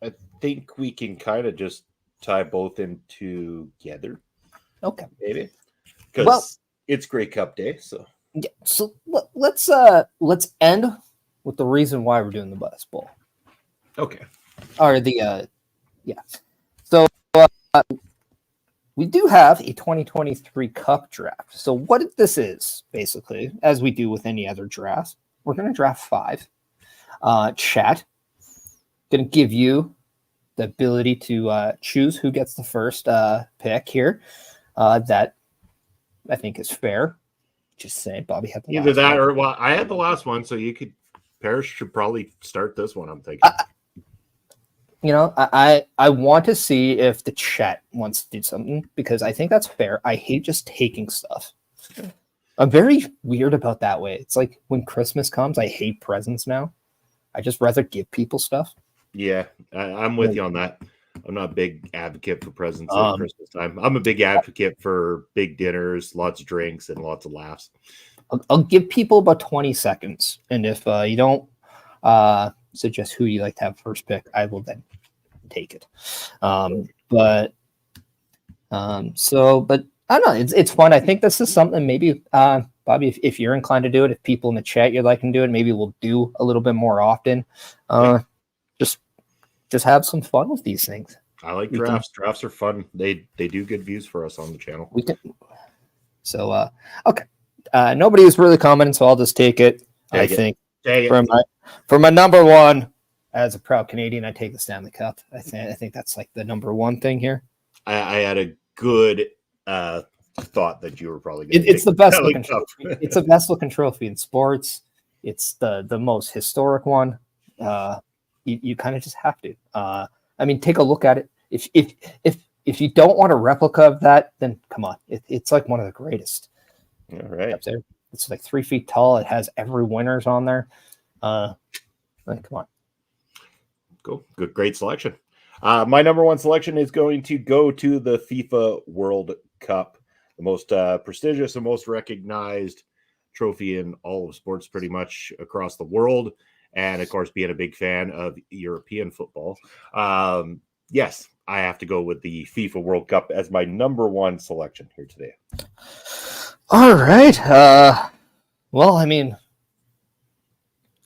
I think we can kind of just tie both in together,
Okay.
maybe, because
Well-
it's Grey Cup Day. So
Yeah. So let's end with the reason why we're doing the Bus Bowl.
okay,
Or the yeah. So we do have a 2023 Cup draft. So what this is, basically, as we do with any other draft, we're going to draft 5. Chat going to give you the ability to choose who gets the first pick here. That I think is fair. Just saying, Bobby had the
either
last
that
one.
or well, I had the last one, so you could. Parrish should probably start this one. I'm thinking.
I want to see if the chat wants to do something because I think that's fair. I hate just taking stuff. I'm very weird about that way. It's like when Christmas comes, I hate presents now. I just rather give people stuff.
Yeah, I'm with you on that. I'm not a big advocate for presents at Christmas time. I'm a big advocate for big dinners, lots of drinks, and lots of laughs.
I'll give people about 20 seconds. And if you don't suggest who you like to have first pick, I will then take it. But I don't know. It's fun. I think this is something maybe, Bobby, if you're inclined to do it, if people in the chat you'd like to do it, maybe we'll do a little bit more often. Just have some fun with these things.
I like drafts. Drafts are fun. They do good views for us on the channel.
We can. So okay. Nobody was really commenting, so I'll just take it. I think for my number one, as a proud Canadian, I take the Stanley Cup. I think that's like the number one thing here.
I had a good thought that you were probably going to.
It's the best looking trophy. It's the best looking trophy in sports. It's the most historic one. You kind of just have to. I mean, take a look at it. If you don't want a replica of that, then come on. It's like one of the greatest.
All right.
Up there. It's like 3 feet tall. It has every winners on there. Come on.
Cool. Good. Great selection. My number one selection is going to go to the FIFA World Cup, the most prestigious and most recognized trophy in all of sports pretty much across the world. And of course, being a big fan of European football. Yes, I have to go with the FIFA World Cup as my number one selection here today.
All right. Well, I mean,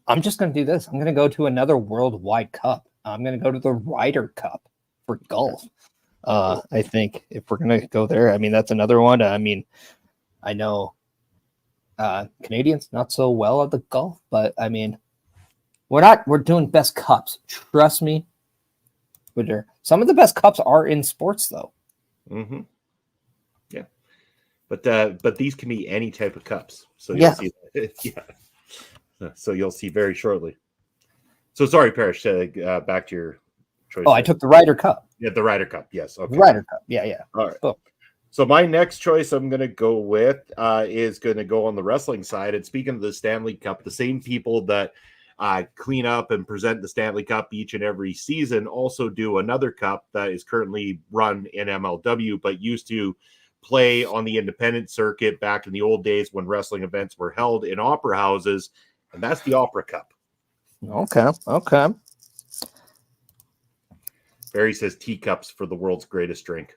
I'm just going to do this. I'm going to go to another worldwide cup. I'm going to go to the Ryder Cup for golf. I think if we're going to go there, I mean, that's another one. I mean, I know Canadians not so well at the golf, but I mean, we're doing best cups. Trust me. Some of the best cups are in sports, though.
Mm-hmm. Yeah, but these can be any type of cups. So you'll see. Yeah. So you'll see very shortly. So sorry, Parrish. Back to your choice.
Oh, I took the Ryder Cup.
Yeah, the Ryder Cup. Yes. Okay.
Ryder Cup. Yeah.
All right.
Oh.
So my next choice I'm going to go with is going to go on the wrestling side. And speaking of the Stanley Cup, the same people that clean up and present the Stanley Cup each and every season also do another cup that is currently run in MLW, but used to play on the independent circuit back in the old days when wrestling events were held in opera houses, and that's the Opera Cup.
Okay.
Barry says teacups for the world's greatest drink.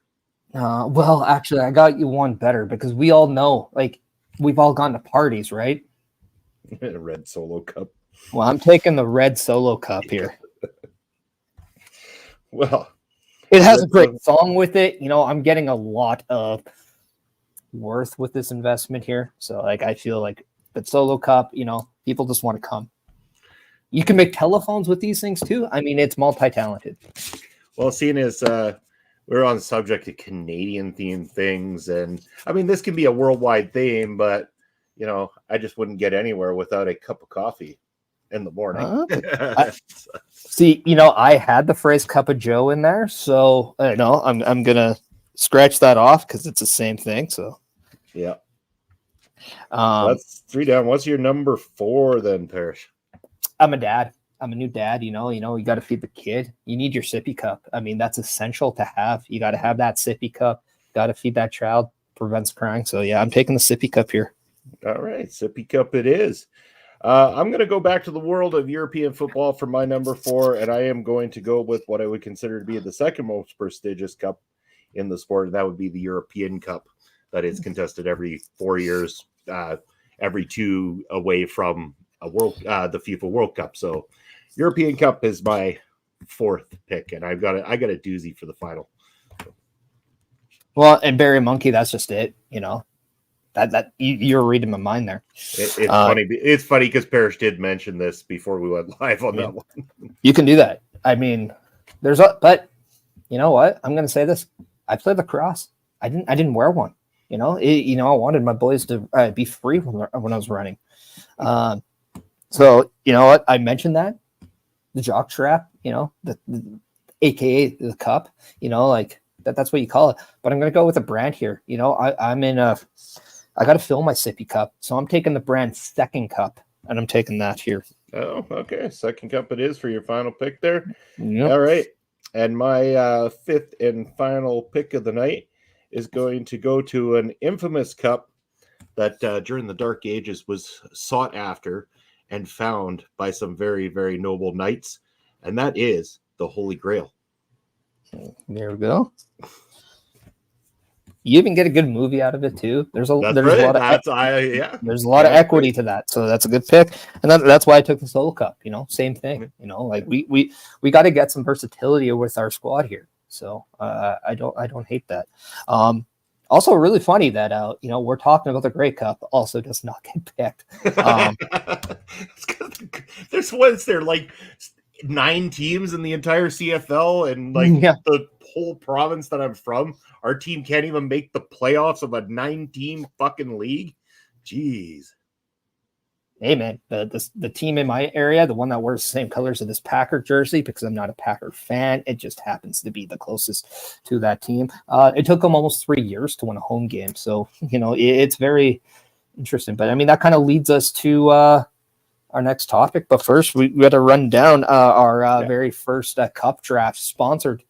Well, actually, I got you one better because we all know, like, we've all gone to parties, right?
A red Solo cup.
Well, I'm taking the red Solo cup here.
Well,
it has a great song with it. You know, I'm getting a lot of worth with this investment here. So, like, I feel like the Solo cup, you know, people just want to come. You can make telephones with these things too. I mean, it's multi-talented.
Well, seeing as we're on the subject of Canadian themed things, and I mean, this can be a worldwide theme, but you know, I just wouldn't get anywhere without a cup of coffee in the morning.
See, you know, I had the phrase "cup of Joe" in there, so I know I'm gonna scratch that off because it's the same thing. So,
yeah, so that's 3 down. What's your number 4 then, Parrish?
I'm a dad. I'm a new dad. You know, you got to feed the kid. You need your sippy cup. I mean, that's essential to have. You got to have that sippy cup. Got to feed that child. Prevents crying. So yeah, I'm taking the sippy cup here.
All right, sippy cup it is. I'm going to go back to the world of European football for my number 4, and I am going to go with what I would consider to be the second most prestigious cup in the sport, and that would be the European Cup that is contested every 4 years, every 2 away from the FIFA World Cup. So European Cup is my 4th pick, and I got a doozy for the final.
Well, and Barry Monkey, that's just it. You know, that you're reading my mind there.
It's funny. It's funny because Parrish did mention this before we went live on that one.
You can do that. I mean, but you know what? I'm going to say this. I played lacrosse. I didn't wear one. You know, I wanted my boys to be free when I was running. So you know what? I mentioned that the jock strap. You know, the AKA the cup. You know, like that's what you call it. But I'm going to go with a brand here. You know, I got to fill my sippy cup, so I'm taking the brand Second Cup, and I'm taking that here.
Oh, okay. Second Cup it is for your final pick there.
Yep.
All right. And my 5th and final pick of the night is going to go to an infamous cup that during the Dark Ages was sought after and found by some very, very noble knights, and that is the Holy Grail.
There we go. You even get a good movie out of it too. There's a lot of equity to that, so that's a good pick, and that's why I took the Solo Cup. You know, same thing. You know, like we got to get some versatility with our squad here. So I don't hate that. Also, really funny that you know, we're talking about the Grey Cup, also does not get picked.
There's like 9 teams in the entire CFL, and like the whole province that I'm from, our team can't even make the playoffs of a 9-team fucking league. Jeez.
Hey man, the team in my area, the one that wears the same colors of this Packer jersey, because I'm not a Packer fan, it just happens to be the closest to that team. It took them almost 3 years to win a home game, so you know it's very interesting. But I mean, that kind of leads us to our next topic. But first, we got to run down our very first cup draft, sponsored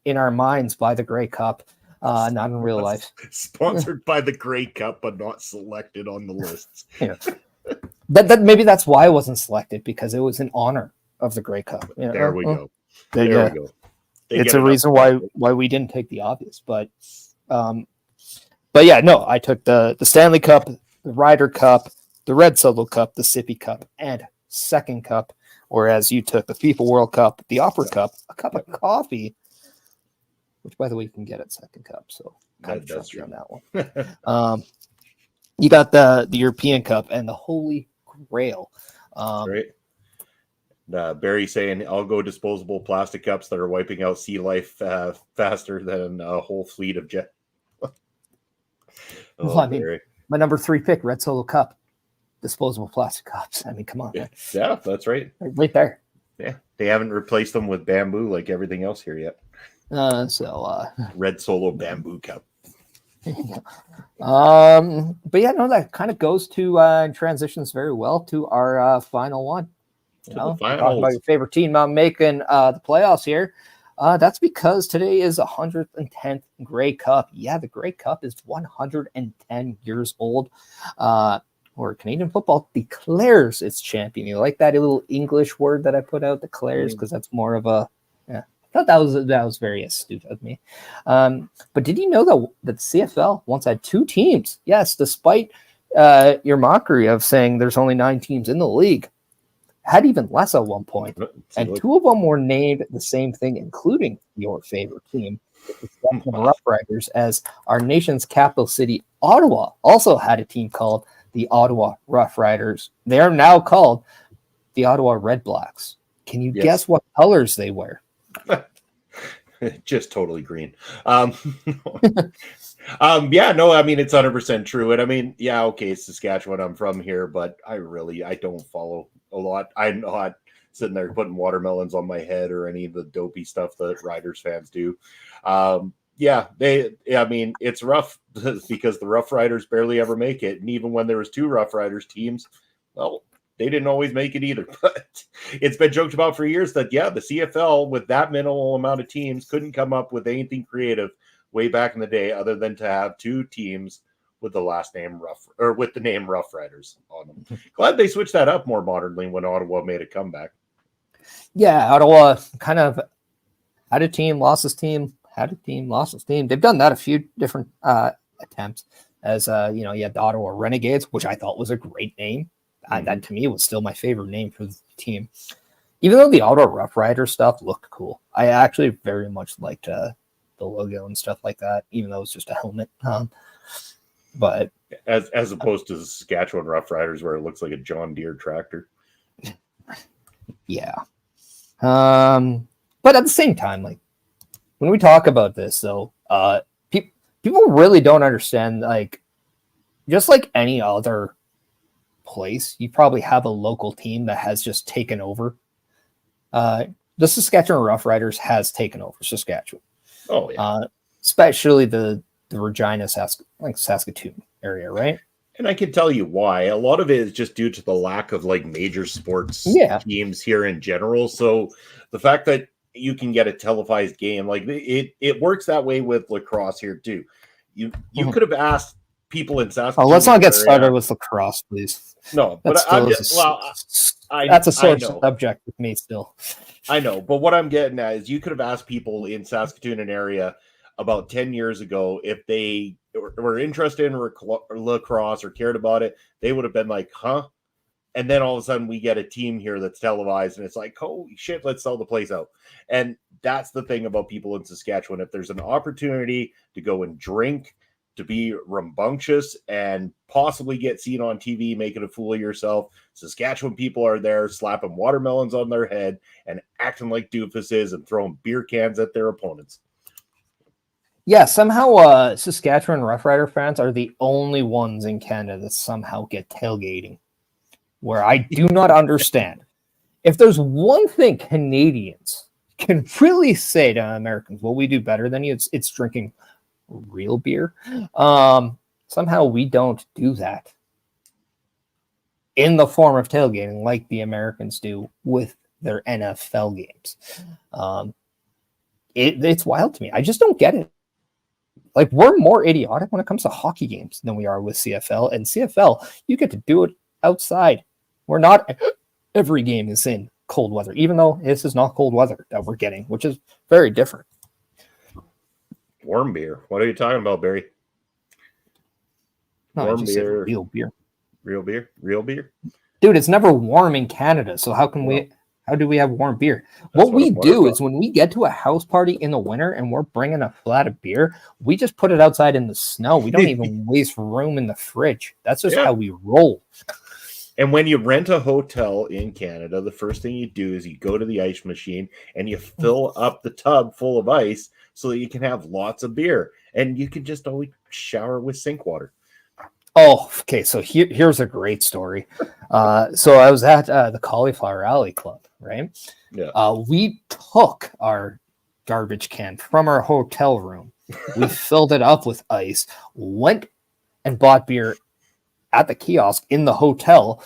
in our minds by the Grey Cup, not in real life.
Sponsored by the Grey Cup, but not selected on the lists.
Yeah. That maybe that's why I wasn't selected, because it was in honor of the Grey Cup. You know?
There we go.
There we go. It's a reason why we didn't take the obvious, but yeah, no, I took the Stanley Cup, the Ryder Cup, the Red Solo Cup, the Sippy Cup, and Second Cup, whereas you took the FIFA World Cup, the Opera Cup, a cup of coffee, which, by the way, you can get at Second Cup, so kind of trust you on that one. You got the European Cup and the Holy Grail.
Right. Barry saying, I'll go disposable plastic cups that are wiping out sea life faster than a whole fleet of jet.
Well, I mean, my number 3 pick, Red Solo Cup, disposable plastic cups. I mean, come on.
Yeah, that's right.
Right there.
Yeah, they haven't replaced them with bamboo like everything else here yet. Red Solo bamboo cup.
But yeah, no, that kind of goes to transitions very well to our final one. You know, talking about your favorite team making the playoffs here. That's because today is 110th Grey Cup. Yeah, the Grey Cup is 110 years old. Or Canadian football declares its champion. You like that little English word that I put out, declares, because that's more of a. Yeah, I thought that was very astute of me. But did you know that the CFL once had 2 teams? Yes, despite your mockery of saying there's only 9 teams in the league, had even less at one point, and 2 of them were named the same thing, including your favorite team, the Saskatchewan Rough Riders, as our nation's capital city, Ottawa, also had a team called the Ottawa Rough Riders. They are now called the Ottawa Red Blacks. Can you guess what colors they wear?
Just totally green. Yeah, no, I mean, it's 100% true. And I mean, yeah, okay, it's Saskatchewan. I'm from here, but I don't follow a lot. I'm not sitting there putting watermelons on my head or any of the dopey stuff that Riders fans do. Yeah, I mean, it's rough because the Rough Riders barely ever make it. And even when there was 2 Rough Riders teams, well, they didn't always make it either. But it's been joked about for years that, yeah, the CFL with that minimal amount of teams couldn't come up with anything creative way back in the day other than to have 2 teams with the last name with the name Rough Riders on them. Glad they switched that up more modernly when Ottawa made a comeback.
Yeah, Ottawa kind of had a team, lost his team, had a team, lost his team. They've done that a few different attempts. As you know, you had the Ottawa Renegades, which I thought was a great name. That to me was still my favorite name for the team. Even though the Ottawa Rough Rider stuff looked cool, I actually very much liked the logo and stuff like that, even though it's just a helmet. But
as opposed to the Saskatchewan Rough Riders, where it looks like a John Deere tractor.
Yeah. But at the same time, like when we talk about this, though, people really don't understand. Like, just like any other place, you probably have a local team that has just taken over. The Saskatchewan Rough Riders has taken over Saskatchewan.
Oh yeah,
especially the Regina, Saskatoon area, right?
And I can tell you why. A lot of it is just due to the lack of like major sports teams here in general. So the fact that you can get a televised game, like it works that way with lacrosse here too. You could have asked people in Saskatoon.
Oh, let's not get started with lacrosse, please.
No, but
that's a sore subject with me still.
I know, but what I'm getting at is you could have asked people in Saskatoon and area about 10 years ago if they were interested in lacrosse or cared about it. They would have been like, huh? And then all of a sudden we get a team here that's televised and it's like, holy shit, let's sell the place out. And that's the thing about people in Saskatchewan. If there's an opportunity to go and drink, to be rambunctious and possibly get seen on TV making a fool of yourself, Saskatchewan people are there slapping watermelons on their head and acting like doofuses and throwing beer cans at their opponents.
Yeah, somehow Saskatchewan Rough Rider fans are the only ones in Canada that somehow get tailgating, where I do not understand. If there's one thing Canadians can really say to Americans, well, we do better than you, it's drinking real beer. Somehow we don't do that in the form of tailgating like the Americans do with their NFL games. It's wild to me. I just don't get it. Like, we're more idiotic when it comes to hockey games than we are with CFL. And CFL, you get to do it outside. We're not every game is in cold weather, even though this is not cold weather that we're getting, which is very different.
Warm beer. What are you talking about, Barry?
No, warm beer. Real beer.
Real beer. Real beer.
Dude, it's never warm in Canada, so how do we have warm beer? What we do is when we get to a house party in the winter and we're bringing a flat of beer, we just put it outside in the snow. We don't even waste room in the fridge. That's just how we roll.
And when you rent a hotel in Canada, the first thing you do is you go to the ice machine and you fill up the tub full of ice so that you can have lots of beer. And you can just always shower with sink water.
Oh, okay. So here's a great story. So I was at the Cauliflower Alley Club, right?
Yeah.
We took our garbage can from our hotel room. We filled it up with ice, went and bought beer at the kiosk in the hotel,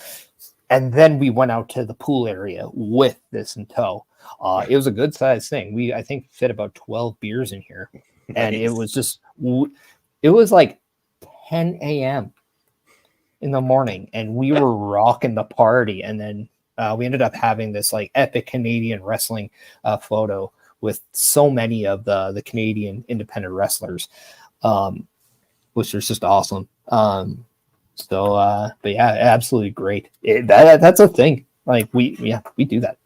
and then we went out to the pool area with this in tow. It was a good sized thing. I think fit about 12 beers in here. And it was like 10 a.m. in the morning, and we were rocking the party. And then we ended up having this like epic Canadian wrestling photo with so many of the Canadian independent wrestlers, which was just awesome. But yeah, absolutely great. That's a thing. Like we do that.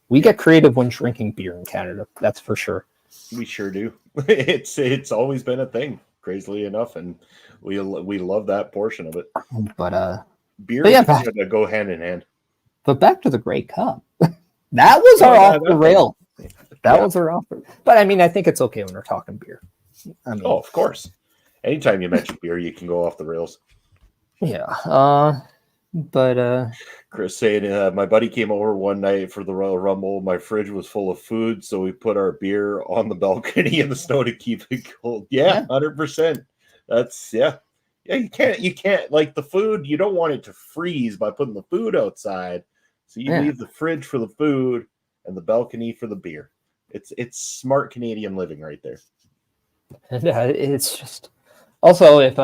We get creative when drinking beer in Canada. That's for sure.
We sure do. It's always been a thing, crazily enough, and we love that portion of it.
But
beer and Canada go hand in hand.
But back to the Grey Cup. That was our off the rail. That was our offer. But I mean, I think it's okay when we're talking beer. I mean,
of course. Anytime you mention beer, you can go off the rails.
Yeah. But
Chris saying, my buddy came over one night for the Royal Rumble. My fridge was full of food, so we put our beer on the balcony in the snow to keep it cold. Yeah, 100%. That's yeah. You can't like the food. You don't want it to freeze by putting the food outside. So you leave the fridge for the food and the balcony for the beer. It's smart Canadian living right there.
And it's just also if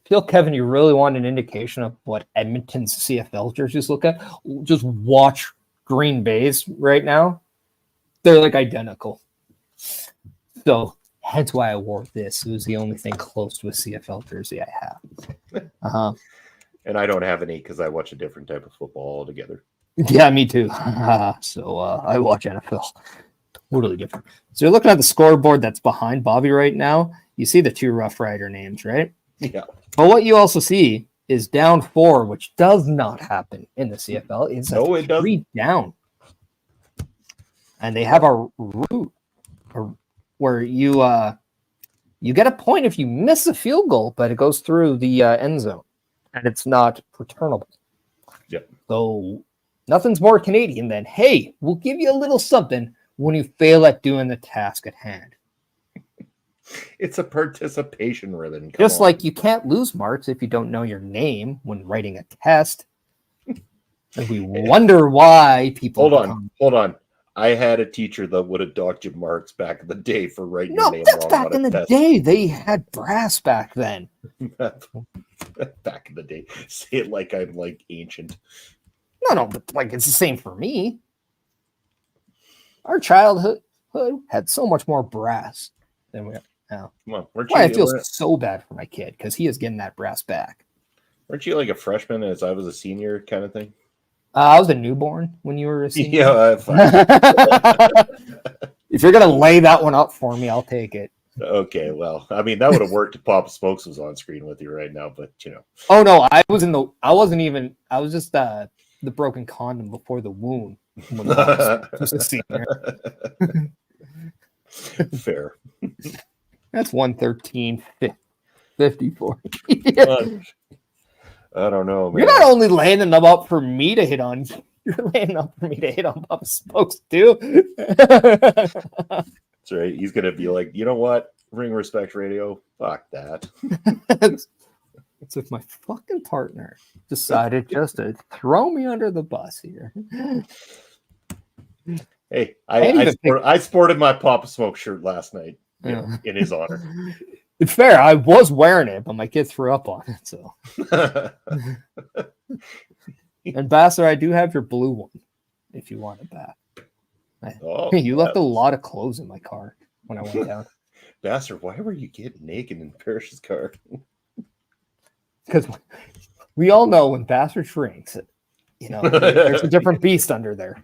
feel Kevin, you really want an indication of what Edmonton's CFL jerseys look at? Just watch Green Bay's right now. They're like identical. So hence why I wore this. It was the only thing close to a CFL jersey I have.
And I don't have any because I watch a different type of football altogether.
Yeah, me too. So I watch NFL. Totally different. So you're looking at the scoreboard that's behind Bobby right now. You see the two Rough Rider names, right?
Yeah.
But what you also see is down 4, which does not happen in the CFL. It's
it
3 down. And they have a route where you get a point if you miss a field goal, but it goes through the end zone and it's not returnable.
Yep.
So nothing's more Canadian than, hey, we'll give you a little something when you fail at doing the task at hand.
It's a participation ribbon.
Just like you can't lose marks if you don't know your name when writing a test. And we wonder why people...
Hold on. I had a teacher that would have docked you marks back in the day for writing your name
that's
wrong
back in the
test.
day. They had brass back then.
Back in the day. Say it like I'm like ancient.
No, but like it's the same for me. Our childhood had so much more brass than we have now. Why I feel so bad for my kid because he is getting that brass back.
Weren't you like a freshman as I was a senior kind of thing?
I was a newborn when you were a senior.
Yeah.
If you're gonna lay that one up for me, I'll take it.
Okay, well, I mean that would have worked if Papa Smokes was on screen with you right now, but you know.
Oh no, I was just the broken condom before the wound when I was a senior.
Fair.
That's 113.54.
I don't know, man.
You're not only laying them up for me to hit on, you're laying up for me to hit on Papa Smokes too.
That's right. He's gonna be like, you know what? Ring Respect Radio. Fuck that.
It's if my fucking partner decided just to throw me under the bus here.
Hey, I sported my Papa Smoke shirt last night in his honor.
It's fair. I was wearing it, but my kid threw up on it. So, Ambassador, I do have your blue one if you want it back. You left a lot of clothes in my car when I went down.
Ambassador, why were you getting naked in Parrish's car?
Because We all know when Bastard shrinks, there's a different beast under there.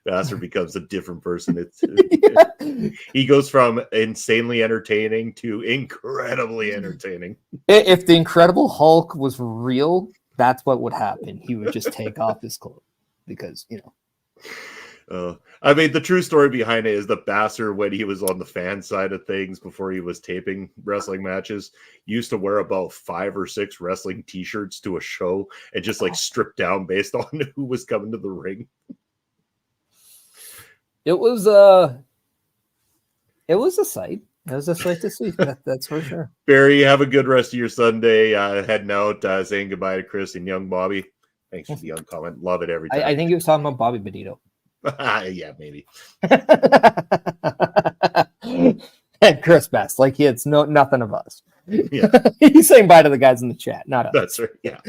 Bastard becomes a different person.
Yeah.
He goes from insanely entertaining to incredibly entertaining.
If the Incredible Hulk was real, that's what would happen. He would just take off his clothes because,
I mean, the true story behind it is the Bastard, when he was on the fan side of things before he was taping wrestling matches, used to wear about 5 or 6 wrestling t-shirts to a show and just like strip down based on who was coming to the ring.
It was a sight. It was a sight to see. That's for sure.
Barry, have a good rest of your Sunday. Heading out, saying goodbye to Chris and young Bobby. Thanks for the uncomment. Love it every time.
I think he was talking about Bobby Benito.
Yeah, maybe.
And Chris Best, like it's nothing of us.
Yeah.
He's saying bye to the guys in the chat, not us.
That's right. Yeah.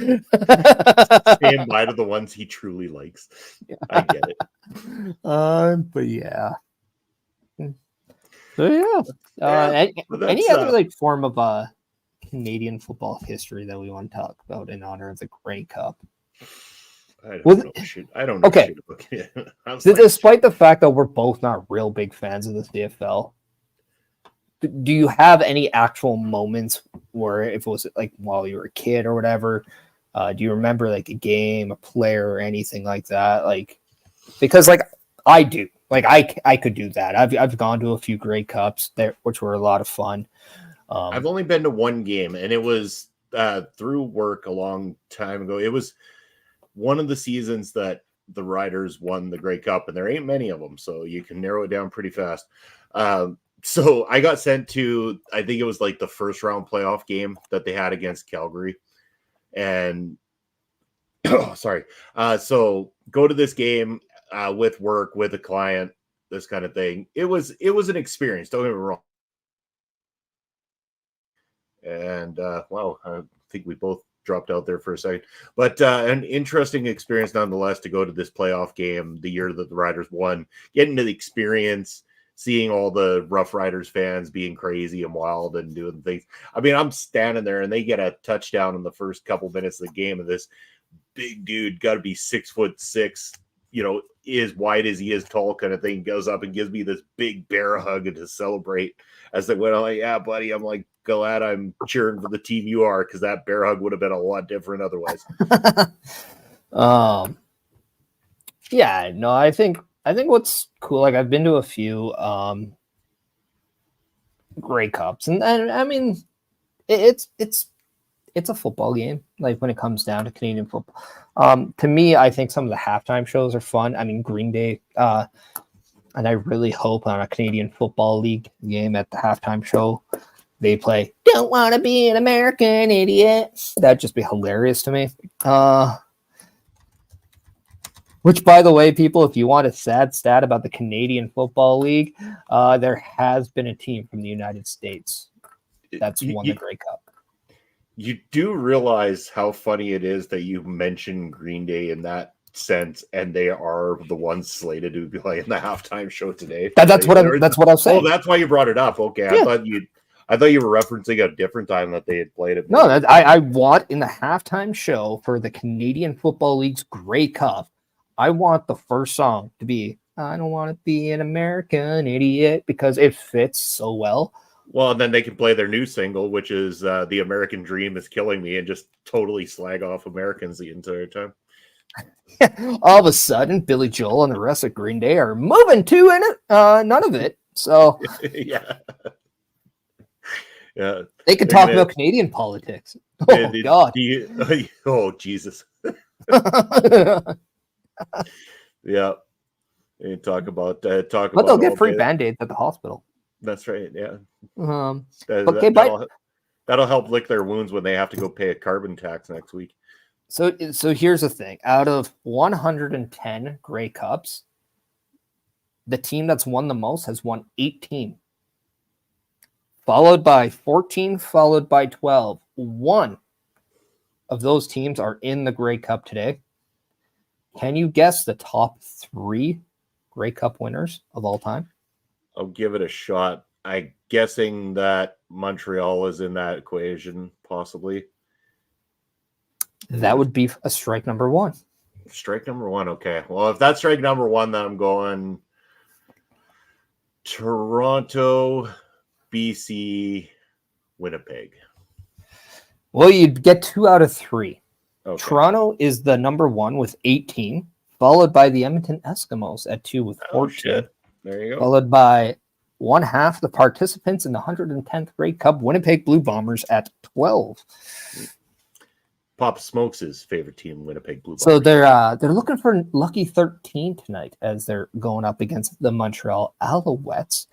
Saying bye to the ones he truly likes. Yeah. I get it.
But yeah. So yeah. Any other like form of Canadian football history that we want to talk about in honor of the Grey Cup?
I don't know. I don't know.
Okay. Despite the fact that we're both not real big fans of the CFL, do you have any actual moments where, if it was like while you were a kid or whatever, do you remember like a game, a player, or anything like that? Like, because like I do, like I could do that. I've gone to a few Grey Cups there, which were a lot of fun.
I've only been to one game, and it was through work a long time ago. It was one of the seasons that the Riders won the Grey Cup, and there ain't many of them, so you can narrow it down pretty fast. So I got sent to, I think it was like the first round playoff game that they had against Calgary. And sorry. So go to this game with work, with a client, this kind of thing. It was an experience. Don't get me wrong. And wow, I think we both dropped out there for a second, but an interesting experience nonetheless to go to this playoff game the year that the Riders won, getting to the experience, seeing all the Rough Riders fans being crazy and wild and doing things. I mean, I'm standing there and they get a touchdown in the first couple minutes of the game, and this big dude, got to be 6'6", as wide as he is tall kind of thing, goes up and gives me this big bear hug and to celebrate as they went. I'm like, yeah, buddy. I'm like, glad I'm cheering for the team you are, because that bear hug would have been a lot different otherwise.
Yeah, no, I think what's cool, like I've been to a few Grey Cups, and I mean it's a football game, like when it comes down to Canadian football. To me, I think some of the halftime shows are fun. I mean, Green Day, and I really hope on a Canadian Football League game at the halftime show they play "Don't Want to Be an American Idiot." That'd just be hilarious to me. Which, by the way, people, if you want a sad stat about the Canadian Football League, there has been a team from the United States that's won the Grey Cup.
You do realize how funny it is that you mention Green Day in that sense, and they are the ones slated to be playing the halftime show today.
That's what I'm saying.
Oh, that's why you brought it up. Okay, yeah. I thought you were referencing a different time that they had played it.
No, I want in the halftime show for the Canadian Football League's Grey Cup, I want the first song to be "I Don't Want to Be an American Idiot," because it fits so well.
Well, and then they can play their new single, which is "The American Dream Is Killing Me," and just totally slag off Americans the entire time.
All of a sudden, Billy Joel and the rest of Green Day are moving to none of it. So
yeah. Yeah,
they could talk about Canadian politics. Oh God!
Oh Jesus! Yeah, and talk about. But
they'll get free Band-Aids at the hospital.
That's right. Yeah.
That'll
help lick their wounds when they have to go pay a carbon tax next week.
So here's the thing: out of 110 Grey Cups, the team that's won the most has won 18. Followed by 14, followed by 12. One of those teams are in the Grey Cup today. Can you guess the top 3 Grey Cup winners of all time?
I'll give it a shot. I'm guessing that Montreal is in that equation, possibly.
That would be a strike number one.
Strike number one. Okay. Well, if that's strike number one, then I'm going Toronto, BC, Winnipeg.
Well, you'd get 2 out of 3.
Okay.
Toronto is the number one with 18, followed by the Edmonton Eskimos at 2 with 14.
Oh, shit. There you go.
Followed by one half the participants in the 110th Grey Cup, Winnipeg Blue Bombers at 12.
Papa Smokes' favorite team, Winnipeg Blue Bombers.
So they're looking for lucky 13 tonight as they're going up against the Montreal Alouettes.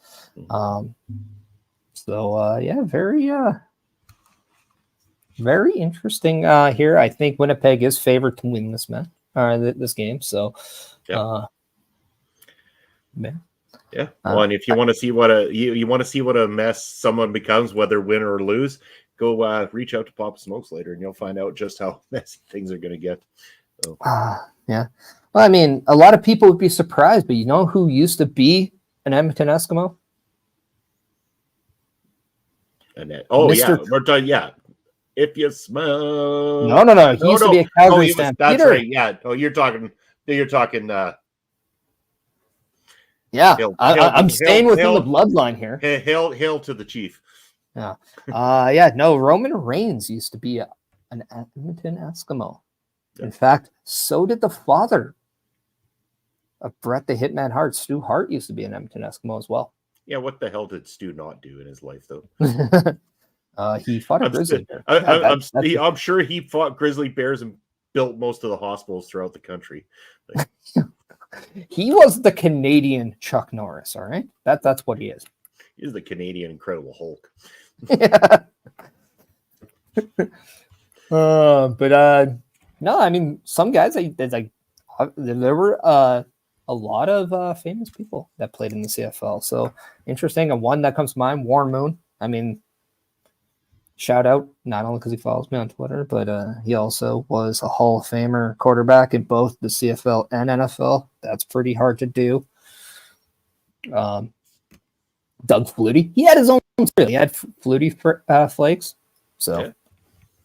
Very interesting here. I think Winnipeg is favored to win this game. So,
yeah.
Yeah.
Well, and if you want to see what a mess someone becomes, whether win or lose, go reach out to Papa Smokes later, and you'll find out just how messy things are going to get. So.
Yeah. Well, I mean, a lot of people would be surprised, but you know who used to be an Edmonton Eskimo?
Annette. Oh, Mr. Yeah. We're done. Yeah. If you smell.
No. He used to be a Calgary Stampeder.
That's right. Yeah. Oh, you're talking.
Yeah, I'm staying within the bloodline here.
Hail to the chief.
Yeah. No, Roman Reigns used to be an Edmonton Eskimo. In fact, so did the father of Bret the Hitman Hart. Stu Hart used to be an Edmonton Eskimo as well.
Yeah, what the hell did Stu not do in his life, though?
He fought a grizzly bear.
I'm sure he fought grizzly bears and built most of the hospitals throughout the country.
He was the Canadian Chuck Norris, all right? That's what he is.
He's the Canadian Incredible Hulk.
No, I mean, some guys, there were a lot of famous people that played in the CFL. So interesting. And one that comes to mind, Warren Moon. I mean, shout out, not only because he follows me on Twitter, but he also was a Hall of Famer quarterback in both the CFL and NFL. That's pretty hard to do. Doug Flutie, he had his own cereal. He had Flutie Flakes. So, yeah.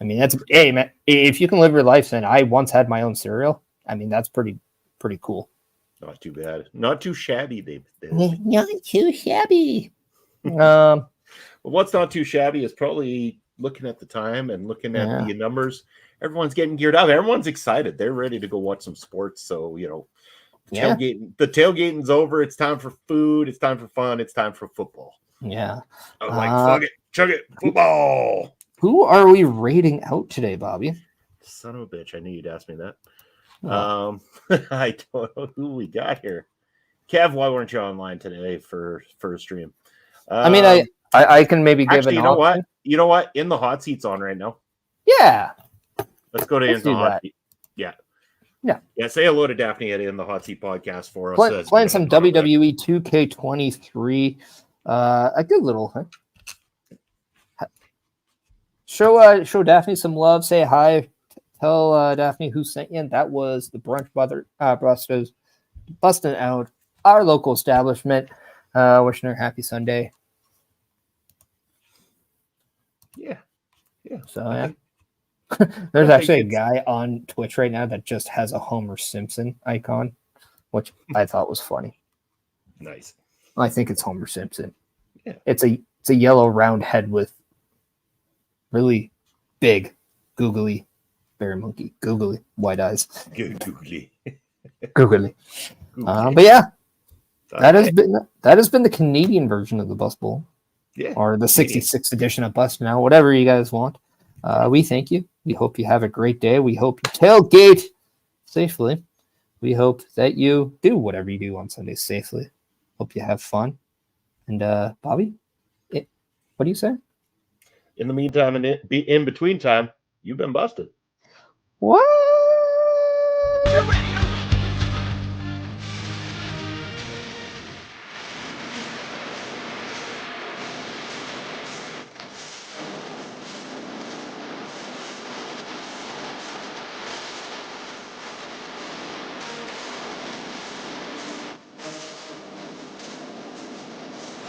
I mean, hey, man, if you can live your life, then I once had my own cereal. I mean, that's pretty cool.
Not too bad. Not too shabby, Dave.
Not too shabby.
Well, what's not too shabby is probably looking at the time and looking at the numbers. Everyone's getting geared up. Everyone's excited. They're ready to go watch some sports. So, the tailgating's over. It's time for food. It's time for fun. It's time for football.
Yeah.
I'm like, fuck it. Chug it. Football.
Who are we rating out today, Bobby?
Son of a bitch. I knew you'd ask me that. I don't know who we got here. Kev, why weren't you online today for a stream?
I mean, I can maybe give
actually, you know what? In the hot seat's on right now.
Yeah.
Let's go to In the Hot Seat. Yeah. Say hello to Daphne at In the Hot Seat podcast for us.
Playing some WWE 2K23. A good little thing. Show Daphne some love. Say hi. Tell Daphne who sent you. And that was the Brunch Busters busting out our local establishment. Wishing her happy Sunday.
Yeah.
So, yeah. There's actually a guy on Twitch right now that just has a Homer Simpson icon, which I thought was funny.
Nice.
I think it's Homer Simpson.
Yeah.
It's a yellow round head with really big, googly bear monkey, googly white eyes.
Googly.
But yeah, that has been the Canadian version of the Bus Bowl.
Yeah.
Or the 66th edition of Bust Now, whatever you guys want. We thank you. We hope you have a great day. We hope you tailgate safely. We hope that you do whatever you do on Sundays safely. Hope you have fun. And Bobby, what do you say?
In the meantime, and in between time, you've been busted.
What?